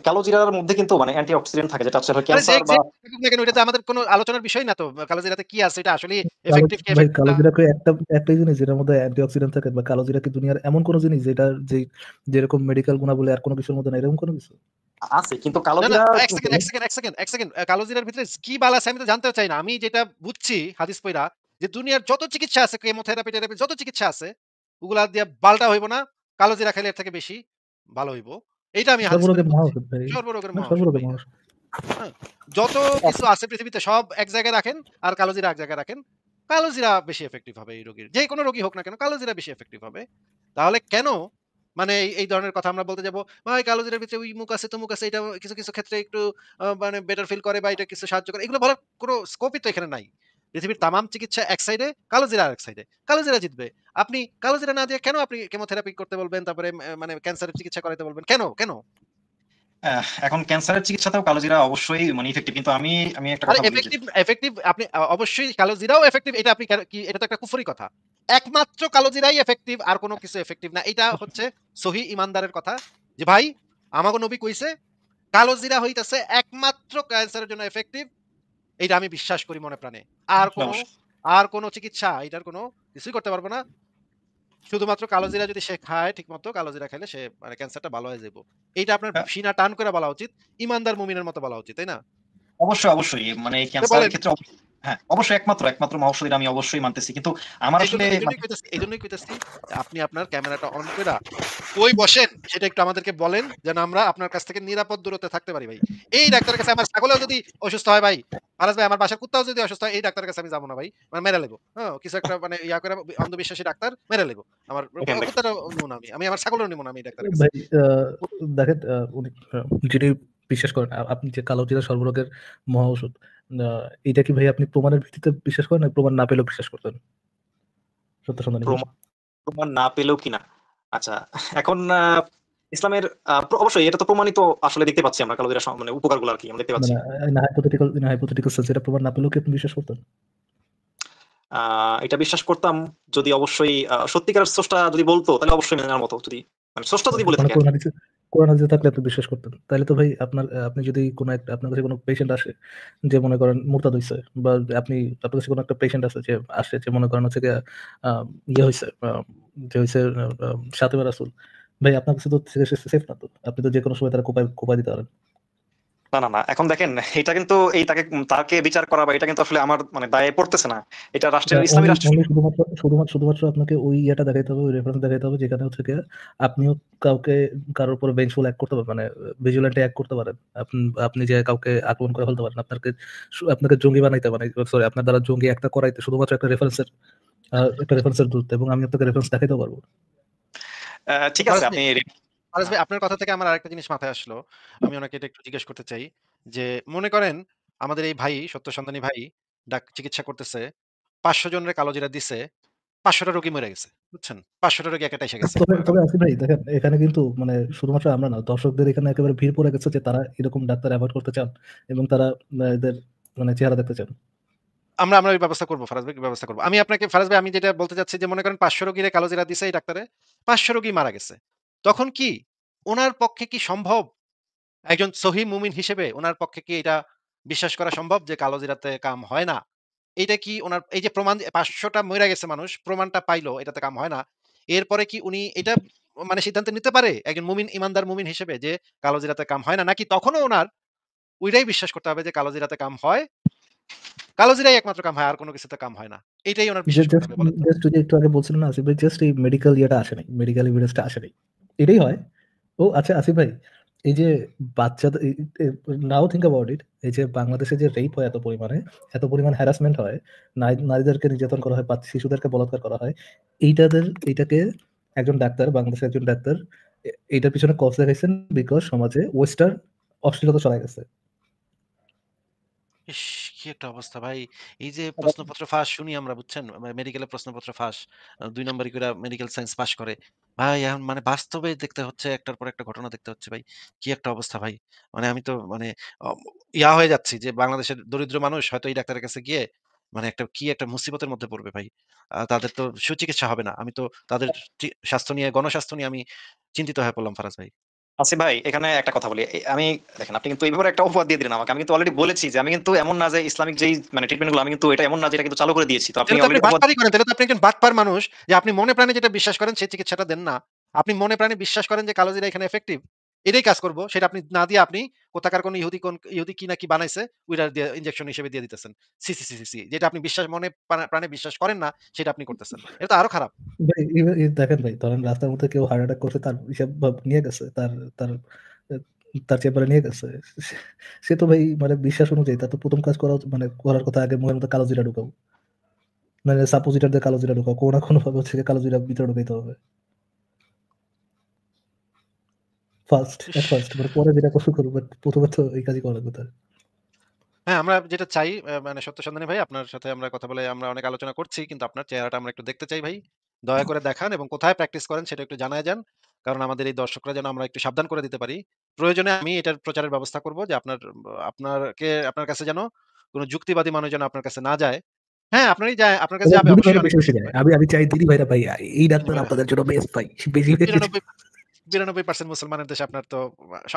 কালোজিরার মধ্যে কিন্তু মানে অ্যান্টি অক্সিডেন্ট থাকে, যেটা হচ্ছে আরে যে ক্যান্সার যে বা থাকুক না কেন এটা তো আমাদের কোনো আলোচনার বিষয় না তো। কালোজিরাতে কি আছে এটা আসলেই কালো এফেক্টিভ কি ভাই, এফেক্টিভ কালো না। জিরা কি একটাই জিনিস যেটার মধ্যে অ্যান্টিঅক্সিডেন্ট থাকে, বা কালো জিরা কি দুনিয়ার এমন কোন জিনিস যেটা যেরকম মেডিকেল গুণাবলী আর কোনো কিছুর মধ্যে নাই, এরকম কোনো কিছু? আছে, কিন্তু না, না কালোজিরা ১ সেকেন্ড, ১ সেকেন্ড, ১ সেকেন্ড, ১ সেকেন্ড। কালোজিরার ভিতরে কি বাল আছে আমি তো জানতেও চাই না। আমি যেটা বুঝছি হাদিস পইড়া যে দুনিয়ার যত চিকিৎসা আছে কেমোথেরাপি টেরাপি যত চিকিৎসা আছে ওগুলা দিয়া বালটা হইব না। কালোজিরা খাইলে এর থেকে বেশি ভালো হইব। এইটা আমি হাদিস থেকে সর্বরোগের মহা বুঝছি। ঔষধ ভাই। সর্বরোগের না, মহাঔষধ সর্বরোগের ভাই। মহা ঔষধ। হ্যাঁ, যত কিছু আছে পৃথিবীতে সব এক জায়গায় রাখেন আর কালোজিরা এক জায়গায় রাখেন। কালোজিরা বেশি ইফেক্টিভ হবে এই রোগীর। যেকোনো রোগী হোক না কেন কালোজিরা বেশি ইফেক্টিভ হবে। তাহলে কেন মানে এই ধরনের কথা আমরা বলতে যাবো, ভাই কালোজিরার ভিতরে মুক আছে তমুক আছে এটা কিছু ক্ষেত্রে একটু মানে বেটার ফিল করে বা এটা কিছু সাহায্য করে। এগুলো বলার কোনো স্কোপই তো এখানে নাই। পৃথিবীর তামাম চিকিৎসা এক সাইডে, কালোজিরা আরেক সাইডে। কালোজিরা জিতবে। আপনি কালোজিরা না দিয়ে কেন আপনি কেমোথেরাপি করতে বলবেন, তারপরে মানে ক্যান্সারের চিকিৎসা করাইতে বলবেন। কেন? কেন? এখন ক্যান্সারের চিকিৎসাতেও কালোজিরা অবশ্যই মানে ইফেক্টিভ। কিন্তু আমি একটা আরে কথা বলি যে এফেক্টিভ আপনি অবশ্যই কালোজিরাও এফেক্টিভ এটা আপনি কি এটা তো একটা কুফরি কথা। একমাত্র কালোজিরাই এফেক্টিভ আর কোন কিছু এফেক্টিভ না। এটা হচ্ছে সহিহ ঈমানদারের কথা। যে ভাই আমাগো নবী কইছে কালোজিরা হইতাছে একমাত্র ক্যান্সারের জন্য এফেক্টিভ। এইটা আমি বিশ্বাস করি মনে প্রাণে। আর কোন অবশ্যই। আর কোন চিকিৎসা এটার কোন কিছুই করতে পারবে না। শুধুমাত্র কালোজিরা যদি সে খায় ঠিকমতো কালোজিরা খাইলে সে মানে ক্যান্সারটা ভালো হয়ে যাইব। এইটা আপনার আ সিনা টান করে বলা উচিত। ঈমানদার মুমিনের মতো বলা উচিত, তাই না? অবশ্যই। মানে এই তো ক্যান্সারের বলেন। ক্ষেত্রে হ্যাঁ, অবশ্যই একমাত্র মহৌষধ আমি অবশ্যই মানতেছি। কিন্তু আমার আসলে এইজন্যই কইতাছি আপনি আপনার ক্যামেরাটা অন কইরা কই বসেন সেটা একটু আমাদেরকে বলেন যেন আমরা আপনার কাছ থেকে নিরাপদ দূরত্বে থাকতে পারি ভাই। এই ডাক্তারের কাছে আমার ছাগলেও যদি অসুস্থ হয় ভাই, ফারাজ ভাই আমার বাসার কুত্তাও যদি অসুস্থ হয় এই ডাক্তারের কাছে আমি যাবো না ভাই। আমার মেরে লেবো। হ্যাঁ? কিছু একটা মানে ইয়া করে অন্ধবিশ্বাসী ডাক্তার মেরে লেবো। আমার দেখেন কুত্তাটাও নিবো না আমি। আমি আমার ছাগলও নিবো না আমি এই ডাক্তারের কাছে। ভাই, দেখেন, উনি যিনি বিশ্বাস করেন আপনি যে কালো জিরা সর্বরোগের মহা ঔষধ, এটা কি ভাই আপনি প্রমাণের ভিত্তিতে বিশ্বাস করেন, না প্রমাণ না পেলেও বিশ্বাস করতেন? সত্য সন্ধানী ভাই। প্রমাণ না পেলেও কিনা। আচ্ছা, এখন ইসলামের অবশ্যই এটা তো প্রমাণিত, আসলে দেখতে পাচ্ছি আমরা কালোজিরা মানে উপকারগুলো আরকি আমরা দেখতে পাচ্ছি। মানে হাইপোথেটিক্যাল সেন্স, এটা প্রমাণ না পেলেও কি আপনি বিশ্বাস করতেন? এটা বিশ্বাস করতাম যদি অবশ্যই সত্যিকারের স্রষ্টা যদি বলতো তাহলে অবশ্যই মেনে নেওয়ার মতো, যদি মানে স্রষ্টা যদি বলে কোনো থাকে কোন আরকি। হাদিসে কোরআন হাদিসে থাকলে আপনি বিশ্বাস করতেন। তাইলে তো ভাই আপনি যদি কোনো একটা আপনার কাছে কোনো পেশেন্ট আসে যে মনে করেন মুরতাদ হইছে, বা আপনার কাছে কোনো একটা পেশেন্ট আছে যে আসে যে মনে করেন হচ্ছে গিয়ে আ ইয়ে হইছে, যে হইছে 'সাতেমা রাসূল'। ভাই আপনার কাছে তো সেফ না তো। আপনি তো যেকোনো সময় তারা কোপায় দিতে পারেন। না। এখন দেখেন, এটা কিন্তু তাকে বিচার করা বা এটা কিন্তু আসলে আমার মানে দায়ে পড়তেছে না। এটা ইসলামী অনলি রাষ্ট্র। অনলি শুধুমাত্র আপনাকে ওই ইয়েটা দেখাইতে হবে, ওই রেফারেন্স দেখাইতে হবে যেখানে হচ্ছে গিয়ে আপনিও কারোর উপর ভেঞ্জফুল অ্যাক্ট করতে পারবেন, মানে ভিজিল্যান্ট অ্যাক্ট করতে পারেন। আপনি যে কাউকে আক্রমণ করে ফেলতে পারেন। আপনাকে জঙ্গি বানাইতে, মানে সরি, আপনার দ্বারা জঙ্গি একটা করাইতে শুধুমাত্র একটা রেফারেন্সের দূরত্ব, এবং আমি আপনাকে রেফারেন্স দেখাইতেও পারবো। ঠিক আছে, ফারাজ ভাই, আপনি ফারাজ ভাই আপনার কথা থেকে আমার আরেকটা জিনিস মাথায় আসলো। আমি ওনাকে এটা একটু জিজ্ঞেস করতে চাই যে, মনে করেন আমাদের এই ভাই, সত্য সন্ধানী ভাই চিকিৎসা করতেছে। ৫০০ জনের কালোজিরা দিছে। ৫০০ টা রোগী মরে গেছে। বুঝছেন? ৫০০ টা রোগী একা এসে গেছে। তবে আসিফ ভাই দেখেন, এখানে কিন্তু মানে শুধুমাত্র আমরা না, দর্শকদের এখানে একেবারে ভিড় পড়ে গেছে যে তারা এরকম ডাক্তার এভয়েড করতে চান, এবং তারা এদের মানে চেহারা দেখতে চান। আমরা ওই ব্যবস্থা করব, ফারাজ ভাই, ব্যবস্থা করব। আমি আপনাকে ফারাজ ভাই, আমি যেটা বলতে চাচ্ছি যে, মনে করেন ৫০০ রোগীরে কালোজিরা দিছে এই ডাক্তারে। ৫০০ রোগী মারা গেছে। তখন কি উনার পক্ষে কি সম্ভব, একজন সহি মুমিন হিসেবে উনার পক্ষে কি এটা বিশ্বাস করা সম্ভব যে কালোজিরাতে কাম হয় না? এইটা কি উনার এই যে প্রমাণ, ৫০০ টা মইরা গেছে মানুষ, প্রমাণটা পাইলো এটাতে কাম হয় না। এরপরে কি উনি এটা মানে সিদ্ধান্ত নিতে পারে একজন মুমিন, ইমানদার মুমিন হিসেবে যে কালোজিরাতে কাম হয় না? নাকি তখনও উনার ওইটাই বিশ্বাস করতে হবে যে কালোজিরাতে কাম হয়, কালোজিরাই একমাত্র কাম হয়, আর কোন কিছুতে কাম হয় না। এইটাই উনার যে বিশ্বাস করতে জাস্ট হবে, বলেন তো? জাস্ট ওই যে একটু আগে বলছিলেন না আসিফ ভাই, জাস্ট এই মেডিকেল ইয়েটা আসে নাই, মেডিকেল এভিডেন্সটা আসে নাই, এটাই হয়। ও আচ্ছা আসিফ ভাই, এই যে বাচ্চাদের, নাও থিঙ্ক অ্যাবাউট ইট, এই যে বাংলাদেশে যে রেপ হয় এত পরিমাণ হ্যারাসমেন্ট হয়, নারীদেরকে নির্যাতন করা হয়, শিশুদেরকে বলাৎকার করা হয়, এইটাকে একজন ডাক্তার, বাংলাদেশের একজন ডাক্তার এইটার পিছনে কজ দেখাইছেন বিকজ সমাজে ওয়েস্টার্ন অশ্লীলতা ছড়াই গেছে। ইস! কি একটা অবস্থা ভাই। এই যে প্রশ্নপত্র ফাঁস শুনি আমরা, বুঝছেন? মেডিকেলের প্রশ্নপত্র ফাঁস। ২ নাম্বারি কইরা মেডিকেল সায়েন্স পাস করে। ভাই এখন মানে বাস্তবে দেখতে হচ্ছে, একটার পর একটা ঘটনা দেখতে হচ্ছে ভাই। কি একটা অবস্থা ভাই। মানে আমি তো মানে অ হয়ে যাচ্ছি যে বাংলাদেশের দরিদ্র মানুষ হয়তো এই ডাক্তারের কাছে গিয়ে মানে একটা মুসিবতের মধ্যে পড়বে ভাই। তাদের তো সুচিকিৎসা হবে না। আমি তো তাদের স্বাস্থ্য নিয়ে, গণস্বাস্থ্য নিয়ে আমি চিন্তিত হয়ে পড়লাম, ফারাজ ভাই। আসিফ ভাই, এখানে একটা কথা বলি। আমি দেখেন, আপনি কিন্তু এই ব্যাপারে একটা অপবাদ দিয়ে দিলেন আমাকে। আমি কিন্তু অলরেডি বলেছি যে আমি কিন্তু এমন না যে ইসলামিক যেই মানে ট্রিটমেন্ট গুলো, আমি কিন্তু এটা এমন না যে এটা কিন্তু চালু করে দিয়েছি। তো আপনি তাহলে তো আপনি অলরেডি অপবাদ। বাটপারি করেন। তাহলে তো আপনি একজন বাটপার মানুষ, যে আপনি মনে প্রাণে যেটা বিশ্বাস করেন সেই চিকিৎসাটা দেন না। আপনি মনে প্রাণে বিশ্বাস করেন যে কালোজিরা এখানে এফেক্টিভ। এটাই কাজ করব। সেটা আপনি না দিয়ে আপনি কোথাকার কোন ইহুদি কি না কি বানাইছে ওইটা দিয়ে ইনজেকশন হিসেবে দিয়ে দিতেছেন। সি। যেটা আপনি মনে প্রাণে বিশ্বাস করেন না সেটা আপনি করতেছেন। এটা তো আরো খারাপ। ভাই দেখেন ভাই, ধরেন রাস্তার মধ্যে কেউ হার্ট অ্যাটাক করছে, তার হিসাব নিয়ে গেছে, তার তার চেম্বারে নিয়ে গেছে। সে সে তো ভাই মানে বিশ্বাস অনুযায়ী তার তো প্রথম কাজ মানে করার কথা, আগে মুখের মধ্যে কালো জিরা ঢুকাও, মানে সাপোজিটর দিয়ে কালো জিরা ঢুকাও, কোনো না কোনো ভাবে হচ্ছে গিয়ে কালো জিরা ভিতরে ঢুকাইতে হবে ইস! ফার্স্ট, মানে পরে যেটা কষ্ট করবো, বাট প্রথমে তো এই কাজই করা লাগবে তার। হ্যাঁ, আমরা যেটা চাই, মানে সত্য সন্ধানী ভাই, আপনার সাথে আমরা কথা বলে আমরা অনেক আলোচনা করছি। কিন্তু আপনার চেহারাটা আমরা একটু দেখতে চাই ভাই। দয়া করে দেখান এবং কোথায় প্র্যাকটিস করেন সেটা একটু জানায় যান। কারণ আমাদের এই দর্শকরা যেন আমরা একটু সাবধান করে দিতে পারি। প্রয়োজনে আমি এটার প্রচারের ব্যবস্থা করব যে আপনার কাছে যেন কোন যুক্তিবাদী মানুষ যেন আপনার কাছে না যায়। হ্যাঁ, আপনার কাছে তবে যাবে দিদি অবশ্যই ভাইরা অনেক বেশি বেশি দর্শক যায়, ভাই। আমি চাই দিদি ভাইরা ভাই, এই ডাক্তার এবার আপনাদের জন্য বেস্ট ভাই, বেশি বেশি ৯২ ৯২% মুসলমানের দেশে আপনার তো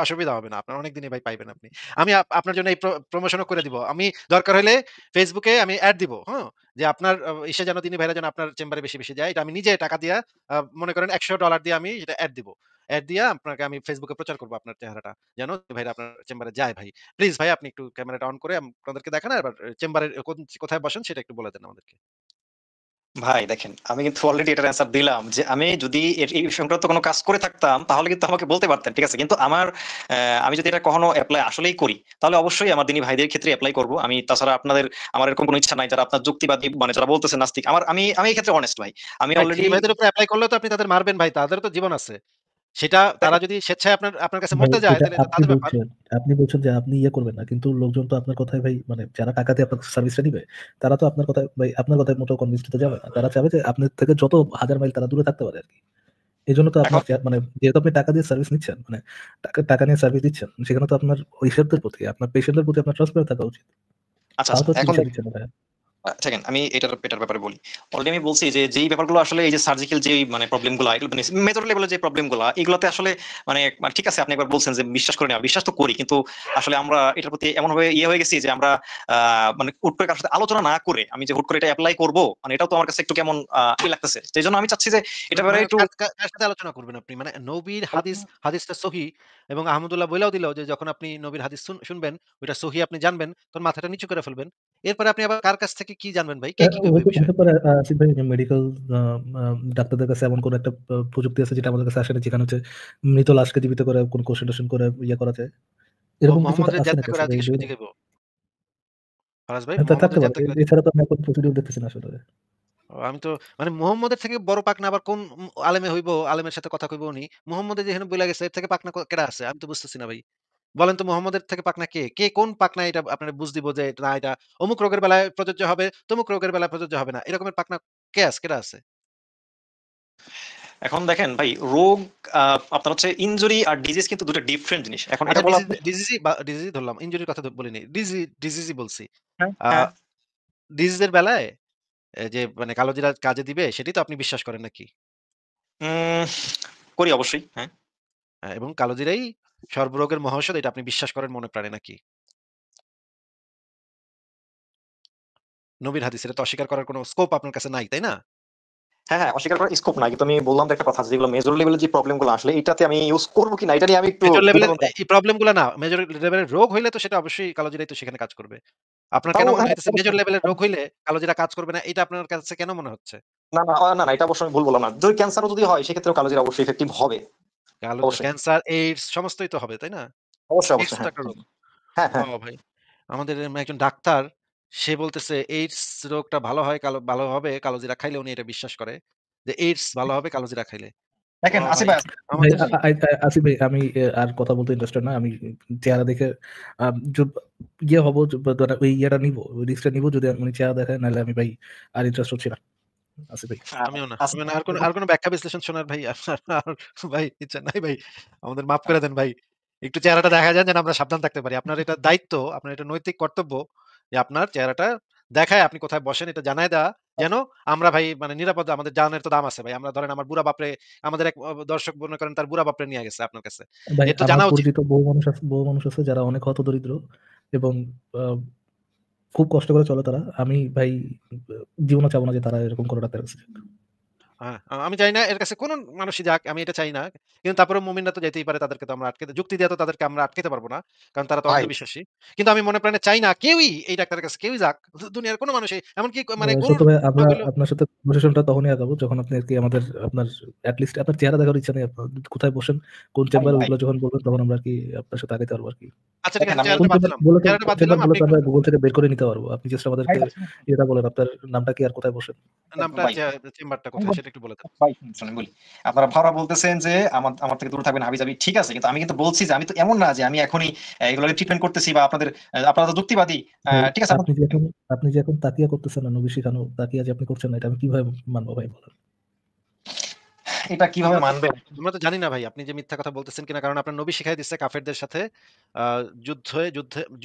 অসুবিধা হবে না। আপনার অনেক দিনই ভাই পাইবেন আপনি। আমি আপনার জন্য এই প্রমোশনও করে দিব। আমি দরকার হলে Facebook এ আমি এড দিব, হ্যাঁ? যে আপনার ইসে যেন, তিনি ভাইরা যেন আপনার চেম্বারে বেশি যায়। এটা আমি নিজে টাকা দিয়া, মনে করেন $১০০ দিয়ে আমি এটা এড দিব। এড দিয়া আপনাকে আমি Facebook এ প্রচার করব আপনার চেহারাটা। যেন ভাইরা আপনার চেম্বারে যায় ভাই। প্লিজ ভাই, আপনি একটু ক্যামেরাটা অন করে আপনাদেরকে দেখান, আর চেম্বারের কোথায় বসেন সেটা একটু বলে দেন আমাদেরকে। ভাই দেখেন, আমি কিন্তু অলরেডি এটার অ্যান্সার দিলাম যে আমি যদি এই সংক্রান্ত কোনো কাজ করে থাকতাম তাহলে কিন্তু আমাকে বলতে পারতেন, ঠিক আছে? কিন্তু আমি যদি এটা কখনো এপ্লাই আসলেই করি, তাহলে অবশ্যই আমার দিনী ভাইদের ক্ষেত্রে এপ্লাই করব। আমি তাছাড়া আমার এরকম কোনো ইচ্ছা নাই যারা আপনার যুক্তিবাদী, মানে যারা বলতেছেন নাস্তিক। আমি এই ক্ষেত্রে অনেস্ট ভাই। আমি ভাই, অলরেডি দিনী ভাইদের উপর এপ্লাই করলেও তো আপনি তাদের মারবেন ভাই। তাদেরও তো জীবন আছে। সেটা তারা যদি স্বেচ্ছায় আপনার আপনার কাছে ভাই, মরতে যায় এটা তাহলে এটা তাদের ব্যাপার। আপনি বলছেন যে আপনি ইয়ে করবেন না, কিন্তু লোকজন তো আপনার কথায় ভাই, মানে যারা টাকা দিয়ে আপনার সার্ভিসটা নিবে, তারা তো আপনার কথায় ভাই, আপনার কথায় মোটেও কনভিন্স হতে যাবে না। তারা চাবে যে আপনার থেকে যত হাজার মাইল তারা দূরে থাকতে পারে আরকি। এজন্য তো এখন মানে যেহেতু আপনি টাকা দিয়ে সার্ভিস নিচ্ছেন, মানে টাকা নিয়ে সার্ভিস দিচ্ছেন, সেখানে তো আপনার পেশেন্টদের প্রতি আপনার ট্রান্সপারেন্ট থাকা উচিত। আচ্ছা তাও আচ্ছা তো এখন চিকিৎসা দিচ্ছেন না ভাই। দেখেন আমি এটার ব্যাপারে বলি। অলরেডি আমি বলছি যে যেই ব্যাপারগুলো আসলে এই যে সার্জিক্যাল যে মানে প্রবলেম গুলো এগুলো মেজর লেভেলের যে প্রবলেম গুলো এগুলোতে আসলে মানে ঠিক আছে আপনি একবার বলছেন যে বিশ্বাস করি না, বিশ্বাস তো করি, কিন্তু আসলে আমরা এটার প্রতি এমন ভাবে ইয়ে হয়ে গেছি যে আমরা মানে হুট করে কারোর সাথে আলোচনা না করে আমি যে হুট করে এটা অ্যাপ্লাই করবো, মানে এটাও তো আমার কাছে একটু কেমন ই লাগতেছে। সেই জন্য আমি চাচ্ছি যে এটা ব্যাপারে মানে একটু কার সাথে আলোচনা করবেন আপনি? মানে নবীর হাদিসটা সহিহ এবং আহমদুল্লাহ বইলাও দিল যে যখন আপনি নবীর হাদিস শুনবেন, ওইটা সহিহ আপনি জানবেন, তখন মাথাটা নিচু করে ফেলবেন। এরপরে আপনি আবার কার কাছ থেকে কি জানবেন ভাই? কে কি কইবে এই বিষয়ে? হতে পারে আসিফ ভাই, মেডিকেল ডাক্তারদের কাছে এমন কোন একটা প্রযুক্তি আছে যেটা আমাদের কাছে আসে না, যেখানে হচ্ছে মৃত লাশকে জীবিত করে কোন কোশ্চেন টোশ্চেন করে ইয়ে করা যায়, ও এরকম কিছু মোহাম্মদের আছে জাতটা নাকি করে আসলে? জিজ্ঞেস করে জিগাইবো? ফারাজ ভাই হ্যাঁ, থাকতে মোহাম্মদের পারে। জাতটা করে এছাড়া তো আমি এখন প্রসিডিউর দেখতেছি না আসলে। আমি তো মানে মুহাম্মদের থেকে বড় পাকনা আবার কোন আলেমে হইব? আলেমের সাথে কথা কইব উনি। মুহাম্মদে যেখানে বইলা গেছে এর থেকে পাকনা কেডা আছে? আমি তো বুঝতেছি না ভাই। বলেন তো মুহাম্মদের থেকে পাকনা কে? কে কোন পাকনা এটা আপনারা বুঝ দিব যে না এটা অমুক রোগের বেলায় প্রযোজ্য হবে, তমুক রোগের বেলায় প্রযোজ্য হবে না। এরকমের পাকনা কেডা আছে? এখন দেখেন ভাই রোগ আপনার হচ্ছে ইনজুরি আর ডিজিজ কিন্তু দুটো ডিফারেন্ট জিনিস। এখন এটা আচ্ছা বলা ডিজিজই ধরলাম। ইনজুরির কথা তো বলিনি। ডিজিজই বলছি। হ্যাঁ, আ হ্যাঁ। ডিজিজের বেলায় যে মানে কালোজিরা কাজে দিবে সেটাই তো আপনি বিশ্বাস করেন নাকি? উম করি অবশ্যই। হ্যাঁ। এবং কালোজিরাই সর্বরোগের মহাঔষধ এটা আপনি বিশ্বাস করেন মনে প্রাণে নাকি? নবীর হাদিস এটা তো অস্বীকার করার কোন স্কোপ আপনার কাছে নাই, তাই না? হ্যাঁ, হ্যাঁ, অস্বীকার করার স্কোপ নাই। কিন্তু আমি বললাম তো একটা কথা, যেগুলো মেজর লেভেলের যে প্রবলেম গুলো আসলে এটাতে আমি ইউজ করব কিনা এটা নিয়ে আমি একটু মেজর লেভেলের দ্বিধাদ্বন্দ্বে আছি। এই প্রবলেম গুলা না। মেজর লেভেলের রোগ হইলে তো সেটা অবশ্যই কালোজিরাই তো সেখানে কাজ করবে। আপনার কেন তাও মনে হ্যাঁ, হইতেছে মেজর অবশ্যই। লেভেলের রোগ হইলে কালোজিরা কাজ করবে না? এটা আপনার কাছে কেন মনে হচ্ছে? না, এটা অবশ্যই আমি ভুল বললাম না। যদি ক্যান্সারও যদি হয় সেক্ষেত্রেও কালোজিরা অবশ্যই ইফেক্টিভ হবে। অবশ্যই। ক্যান্সার, এইডস সমস্তই তো হবে, তাই না? এইডস অবশ্যই, তো হ্যাঁ। একটা রোগ। হ্যাঁ, হ্যাঁ। ভাই। আমাদের একজন ডাক্তার সে বলতেছে এইডস রোগটা ভালো হয় ভালো হবে কালোজিরা খাইলে উনি এটা বিশ্বাস করে। যে এইডস ভালো হবে কালোজিরা খাইলে। দেখেন আসিফ ভাই ভাই, ভাই, আমাদের আসিফ ভাই, আমি আর কথা বলতে ইন্টারেস্টেড না। আমি চেহারা দেখে ইয়ে হবো, ধরেন ওই ইয়েটা নিবো, ওই রিস্কটা নিবো যদি উনি চেহারা দেখায়, নাহলে আমি ভাই আর ইন্টারেস্ট হচ্ছি না আসিফ ভাই। আমিও না। আসিফ আমি না ভাই, আর কোন ব্যাখ্যা বিশ্লেষণ শোনার ভাই আপনার আর ভাই ইচ্ছা নাই ভাই। আমাদের মাফ করে দেন ভাই। একটু চেহারাটা দেখা যায় যেন আমরা সাবধান থাকতে পারি। আপনার এটা দায়িত্ব, আপনার এটা নৈতিক কর্তব্য যে আপনার চেহারাটা দেখায় আপনি কোথায় বসেন এটা জানায় দেওয়া যেন আমরা ভাই মানে নিরাপদে আমাদের জানের তো দাম আছে ভাই। আমরা ধরেন আমার বুড়া বাপরে আমাদের এক দর্শক মনে করেন তার বুড়া বাপরে নিয়ে গেছে আপনার কাছে। ভাই, এর তো আমার জানা উচিত। পরিচিত বহু মানুষ আছে যারা অনেক হতদরিদ্র এবং আহ, খুব কষ্ট করে চলে তারা। আমি ভাই জীবনে চাবো না যে তারা এরকম করে ডাক্তার কাছে যাক। হ্যাঁ, আমি চাই না এর কাছে কোন মানুষই যাক। আমি এটা চাই না। কিন্তু তারপরেও মুমিনরা তো যেতেই পারে। তাদেরকে তো আমরা যুক্তি দিয়ে তো তাদেরকে আমরা আটকাইতে পারব না। কারণ তারা তো ভাই, অন্ধবিশ্বাসী। কিন্তু আমি মনে প্রাণে চাই না কেউই এই ডাক্তারের কাছে কেউই যাক। দুনিয়ার কোন মানুষই এমনকি মানে গরুর সত্য ভাই, আমরা রোগ হইলো আপনার সাথে কনভারসেশনটা তখনই আগাবো যখন আপনি আর কি আপনার লিস্ট আপনার চেহারা দেখার ইচ্ছা নেই, আপনার কোথায় বসেন, কোন চেম্বার, ভাই, ওইগুলো যখন বলবেন তখন আমরা আর কি আপনার সাথে আগাইতে পারবো আর কি। আচ্ছা ঠিক দেখেন আছে আমি কোন চেহারাটা বাদ চেম্বার দিলাম। বলে তো, চেহারাটা বাদ দিলাম। চেম্বার বলে আপনি তো একটু আমরা গুগল থেকে বের করে নিতে পারবো। আপনি জাস্ট ভাই, আমাদেরকে এটা বলেন, আপনার নামটা কি আর কোথায় বসেন। নামটা ভাই, চেম্বারটা আমি কোথায় বলি, সেটা একটু বলে দেন। ভাই শুনেন বলি। আপনারা ভাড়া বলতেছেন যে আমার আমার থেকে দূরে থাকবেন হাবিজাবি, ঠিক আছে, কিন্তু আমি কিন্তু বলছি যে আমি তো এমন না যে আমি এখনই এগুলোকে ট্রিটমেন্ট করতেছি বা আপনাদের আপনারা তো যুক্তিবাদী। ভাই, ঠিক আছে আপনি যে এখন তাকিয়া করতেছেন না, নবী শিখানো তাকিয়া যে আপনি করছেন না, এটা আমি কিভাবে মানবো ভাই বলেন। এটা কিভাবে আমরা তো মানবেন? আমরা তো জানি না ভাই আপনি যে মিথ্যা কথা বলতেছেন কিনা। কারণ আপনার নবী শিখাই দিচ্ছে কাফেরদের সাথে আ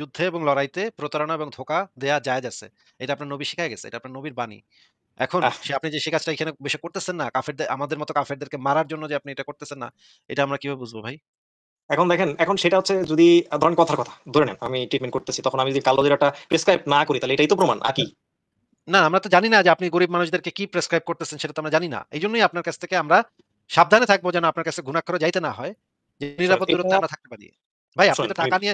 যুদ্ধে এবং লড়াইতে প্রতারণা এবং ধোঁকা দেয়া জায়েজ আছে। এটা আপনার নবী শিখায় গেছে। এটা আপনার নবীর বাণী। এখন আহ, আপনি যে কাজটা এখানে বেশি করতেছেন না, আমাদের মতো কাফেরদেরকে মারার জন্য যে আপনি এটা করতেছেন না, এটা আমরা কিভাবে বুঝবো ভাই? এখন দেখেন, এখন সেটা হচ্ছে যদি ধরেন কথার কথা ধরে নেন আমি ট্রিটমেন্ট করতেছি, তখন আমি যদি কালো জিরাটা প্রেসক্রাইব না করি তাহলে এটাই তো প্রমাণ নাকি? না, আমরা তো জানি না যে আপনি গরিব মানুষদেরকে কি প্রেসক্রাইব করতেছেন সেটা তো আমরা জানি না। এইজন্যই আপনার কাছ থেকে আমরা সাবধানে থাকবো যেন আপনার কাছে ঘুণাক্ষরে যাইতে না হয়। যে শোনেন, নিরাপদ এটা দূরত্বে আমরা থাকতে পারি। ভাই আপনি শোনেন তো আমি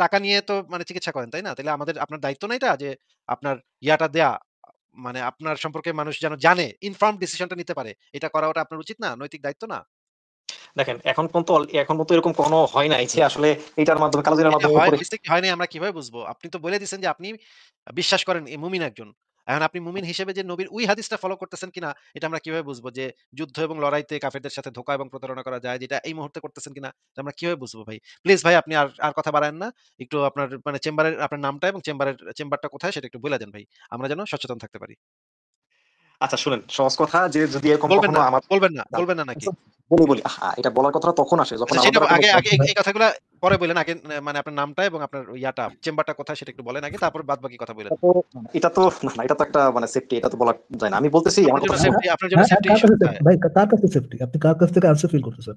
টাকা নিয়ে তো মানে চিকিৎসা করেন, তাই না? তাইলে আপনার দায়িত্ব না এটা যে আপনার ইয়াটা দেয়া মানে আপনার সম্পর্কে মানুষ যেন জানে, ইনফর্মড ডিসিশনটা নিতে পারে। এটা করা ওটা আপনার উচিত না? নৈতিক দায়িত্ব না? দেখেন এখন পর্যন্ত এরকম কোনো হয় নাই যে আসলে এটার মাধ্যমে কালো জিরার এটা মাধ্যমে হইছে কি হয় নাই আমরা কিভাবে বুঝবো? আপনি তো বলে দিছেন যে আপনি বিশ্বাস করেন মুমিন একজন। এখন আপনি মুমিন হিসেবে যে নবীর ওই হাদিসটা ফলো করতেছেন কিনা এটা আমরা কিভাবে বুঝবো? যে যুদ্ধ এবং লড়াইতে কাফেরদের সাথে ধোঁকা এবং প্রতারণা করা যায় যেটা এই মুহূর্তে করতেছেন কিনা এটা আমরা কিভাবে বুঝবো ভাই? প্লিজ ভাই আপনি আর কথা বাড়ায়েন না। একটু আপনার মানে চেম্বারের আপনার নামটা এবং চেম্বারটা কোথায় সেটা একটু বইলা দেন ভাই। আমরা যেন সচেতন থাকতে পারি। আচ্ছা শুনেন, সহজ কথা যে যদি এরকম বলবেন কখনো না, আমার বলবেন না নাকি? বলি এটা বলার কথাটা তখন আসে যখন আচ্ছা আলাদা সেটা করে কোনো আগে এই কথাগুলা পরে বইলেন। আগে মানে আপনার নামটা এবং আপনার ইয়াটা চেম্বারটা কোথায় সেটা একটু বলেন আগে, তারপর বাদবাকি কথা বইলেন। এটা তো না, এটা তো একটা মানে সেফটি, এটা তো বলা যায় না। আমি বলতেছি আমার কথা শুনুন। আপনার জন্য সেফটি কার ইস্যু কাছে কোথায়? ভাই, কার কাছে সেফটি? আপনি কার কাছ থেকে আনসার ফিল করতেছেন?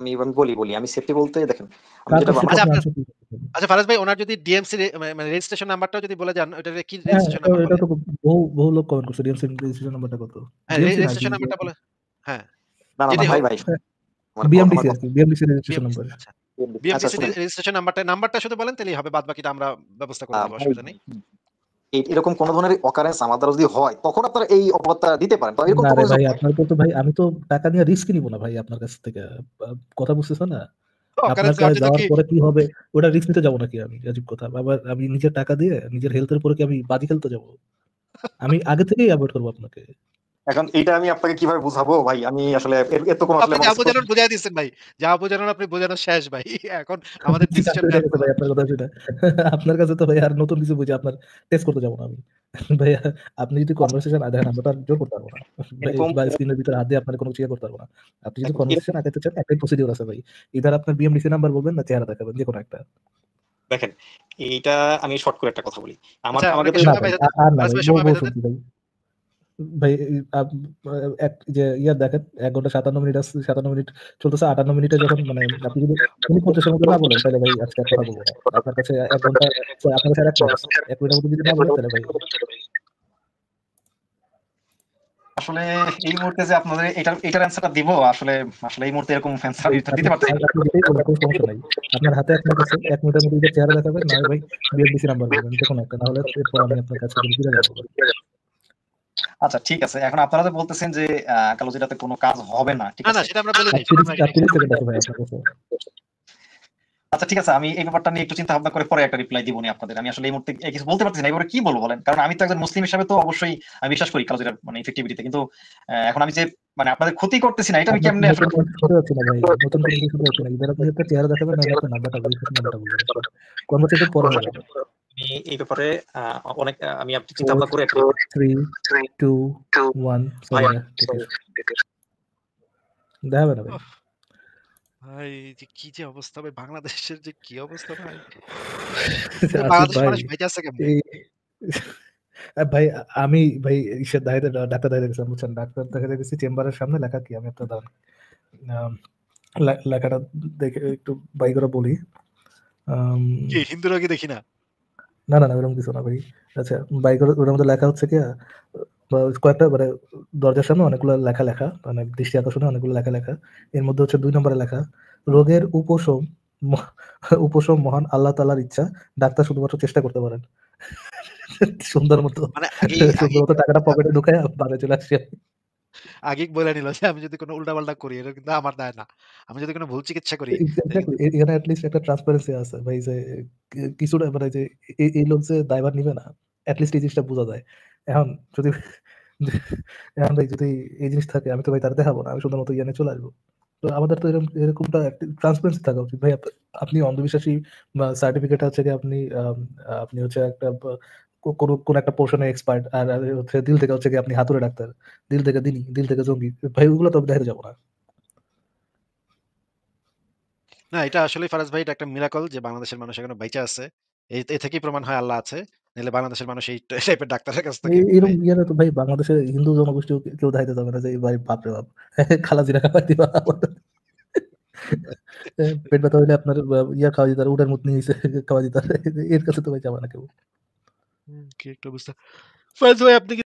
আমি বলি আমি সেফটি বলতে দেখেন, আমি কার যেটা কাছ থেকে আচ্ছা আপনি আপনার আনসার ফিল করতেছেন? আচ্ছা ফারাজ ভাই ওনার যদি ডিএমসি মানে রেজিস্ট্রেশন নাম্বারটাও যদি বলে যান, ওটা কি হ্যাঁ, রেজিস্ট্রেশন নাম্বার এটা বলে? তো বহু লোক কমেন্ট করছে। ডিএমসি রেজিস্ট্রেশন নাম্বারটা কত? হ্যাঁ, ডিএমসি না আরকি। রেজিস্ট্রেশন নাম্বারটা বলে হ্যাঁ, না যেটাই ভাই হোক। মানে আমার বিএমডিসি কথা আরকি। BMDC registration BMDC number. আচ্ছা। আচ্ছা বিএমডিসি শুনেন, রেজিস্ট্রেশন নাম্বারটা শুধু বলেন তাহলেই হবে। বাদবাকিটা আমরা ব্যবস্থা করে দিব। ভাই অসুবিধা নেই। এরকম কোন ধরনের অকারেন্স আমার দ্বারা যদি হয় তখন আপনারা এই অপবাদটা দিতে পারেন, তো এরকম না তো রে কোনো কিছু ভাই, হয় না। আপনার তো ভাই আমি তো টাকা নিয়ে রিস্ক নিব না ভাই আপনার কাছ থেকে। কথা বুঝতেছেন না? আপনার অকারেন্স কাছে অর্জিত যাওয়ার কি? পরে কি হবে ওটা রিস্ক নিতে যাবো নাকি আমি? আজব কথা। আবার আমি নিজের টাকা দিয়ে নিজের হেলথের উপরে কি আমি বাজি খেলতে যাবো? আমি আগে থেকেই এভয়েড করবো আপনাকে। এখন এইটা আমি আপনাকে কিভাবে বুঝাবো ভাই? আমি আসলে এর তো কোনো আসলে আপনি মানে যা বোঝানোর বুঝায় দিচ্ছেন ভাই। যা বোঝানোর আপনি বোঝানো শেষ ভাই। এখন আমাদের ডিসিশন হয়ে নেওয়ার গেছে পালা। ভাই আপনার কথা সেটা। আপনার কাছে তো ভাই আর নতুন কিছু বুঝে আপনার টেস্ট করতে যাবো না আমি। ভাইয়া আপনি যদি কনভারসেশন দেখেন আমরা তো আর জোর করতে পারবো না। ভাই এরকম বা স্ক্রিনের ভিতরে হাত দিয়ে আপনার কোনো কিছু করতে পারবো না। আপনি যদি দেখেন কনভারসেশন আগাইতে চান একটাই প্রসিডিউর আছে ভাই। ইদার আপনার বিএমডিসি নাম্বার বলবেন না চেহারা দেখাবেন যেকোনো একটা। দেখেন, এইটা আমি শর্ট করে একটা কথা বলি। আচ্ছা আমাকে ওনাকে তো না সময় ভাই পাইতে দেন। আর না ফারাজ ভাই ভাই বউ সময় বউ পাইতে দেন। শুনছি ভাই। ভাই এক যে ইয়া দেখেন ১ ঘন্টা ৫৭ মিনিট আছে, ৫৭ মিনিট চলতেছে। ৫৮ মিনিটে যখন মানে আপনি যদি মিনিট ৫০ এর মধ্যে না বলেন তাহলে ভাই আজকে আর কথা বলবো না। আপনার কাছে ১ ঘন্টা আপনার কাছে আর ১ মিনিট আছে। ১ মিনিটের মধ্যে যদি না বলেন তাহলে ভাই আসলে এই মুহূর্তে যে আপনাদের এটার অ্যান্সারটা দিব আসলে আসলে এই মুহূর্তে এরকম অ্যান্সার আমি আপনি দিতে পারতেছি না। আপনি যেটাই বলেন কোনো সমস্যা নাই। আপনার হাতে ১ মিনিট আছে। ১ মিনিটের মধ্যে ঈদের চেহারা দেখাবেন, না হয় ভাই বিএমডিসি নাম্বার বলবেন যেকোনো একটা। না হলে এরপর আমি আপনার কাছে থেকে ফিরে যাবো। আচ্ছা ঠিক আছে। এখন আপনারা যে বলতেছেন যে কালোজিরাতে কোনো কাজ হবে না, ঠিক না, আছে? সেটা আমরা বলি নাই। ৩০ সেটা আমরা এখানে ৩০ সেকেন্ড আছে ভাই আপনার কাছে। আচ্ছা ঠিক আছে, আমি এই ব্যাপারটা নিয়ে একটু চিন্তা ভাবনা করে পরে একটা রিপ্লাই দিবনি আপনাদের। আমি আসলে এই মুহূর্তে কিছু বলতে পারতেছি না। এবারে কি বলবো বলেন? কারণ আমি তো একজন মুসলিম হিসাবে তো অবশ্যই আমি বিশ্বাস করি কালোজিরার মানে ইফেক্টিভিটিতে। কিন্তু এখন আমি যে মানে আপনাদের ক্ষতি করতেছি না, এটা আমি আমরা কেমনে নতুন আসলে কোনো কিছু শুনতে পাচ্ছি না ভাই। নতুন কোনো কিছু শুনতে পাচ্ছি না। ঈদের আপনি একটা চেহারা দেখাবেন, নাহলে আপনার নাম্বারটা রেজিস্ট্রেশন নাম্বারটা বলবেন আরকি। কনভারসেশন পরে হয়ে যাবে। আমি এই ব্যাপারে অনেক আমি আপনি চিন্তা 4 ভাবনা করে একটা 3 2 1 ভাই সরি দেখা হবে না ভাই। ওহ! ভাই যে কি যে অবস্থা ভাই, বাংলাদেশের যে কি অবস্থা ভাই। আসিফ বাংলাদেশের ভাই মানুষ বেঁচে আছে কেমনে? এই ভাই আমি ভাই ইসের ডাক্তার দেখাইতে গেছিলাম বুঝছেন? ডাক্তার দেখাইতে গেছি চেম্বারের সামনে লেখা কি আমি আপনার দাঁড়ান আম লেখাটা দেখে একটু বাই করে বলি। আম কি হিন্দু রোগী দেখি না? না, ওরকম কিছু না ভাই। আচ্ছা বাই করে ওটার মধ্যে লেখা হচ্ছে গিয়া কয়েকটা মানে দরজার সামনে অনেকগুলো লেখা মানে দৃষ্টি আকর্ষণে অনেকগুলো লেখা। এর মধ্যে হচ্ছে ২ নম্বরে লেখা রোগের ম উপশম মহান আল্লাহ তাআলার ইচ্ছা। ডাক্তার শুধুমাত্র চেষ্টা করতে পারেন। সুন্দর মতো মানে সুন্দর মতো টাকাটা পকেটে ঢুকাইয়া বাসায় চলে আসছি। আগেই বইলা নিল যে আমি যদি কোনো উল্টাপাল্টা করি এটা কিন্তু আমার দায় না। আমি যদি কোনো ভুল চিকিৎসা করি এটা এক্সাক্টলি কিন্তু এখানে এট লিস্ট একটা ট্রান্সপারেন্সি আছে ভাই যে কিছুটা মানে যে এই লোক যে দায়ভার নিবে না এট লিস্ট এই জিনিসটা বোঝা যায়। এখন যদি এখন ভাই যদি এই জিনিস থাকে আমি তো ভাই তার দেখাবো না। আমি সুন্দর মতো ইয়ানে চলে আসবো। তো আমাদের তো এরকমটা ট্রান্সপারেন্সি থাকা উচিত ভাই। আপনি অন্ধবিশ্বাসী বা সার্টিফিকেট হচ্ছে গিয়ে আপনি হচ্ছে একটা কোন একটা পোর্শনে এক্সপার্ট আর হচ্ছে দিল থেকে হচ্ছে গিয়ে আপনি হাতুড়ে ডাক্তার। দিল থেকে দিনী, দিল থেকে জঙ্গি। ভাই ওগুলো তো দেখাতে যাবো না। না এটা আসলেই ফারাজ ভাই এটা একটা মিরাকল যে বাংলাদেশের মানুষ এখনো বাইচা আছে। এ থেকেই প্রমাণ হয় আল্লাহ আছে। নাহলে বাংলাদেশের মানুষ এই টাইপের ডাক্তারের কাছ থেকে ভাই এরকম ইয়ারে তো ভাই বাংলাদেশের হিন্দু জনগোষ্ঠীও কেউ দাইতে যাবে না যে ভাই বাপরে বাপ খালাজিরা খাওয়াই দিবা পেট ব্যথা হইলে আপনার ইয়া খাওয়া দিতে উটের মুত নিয়ে খাওয়া দিতে এর কাছে তো ভাই যাবে না কেউ। কি একটা অবস্থা। ফারাজ ভাই আপনি কি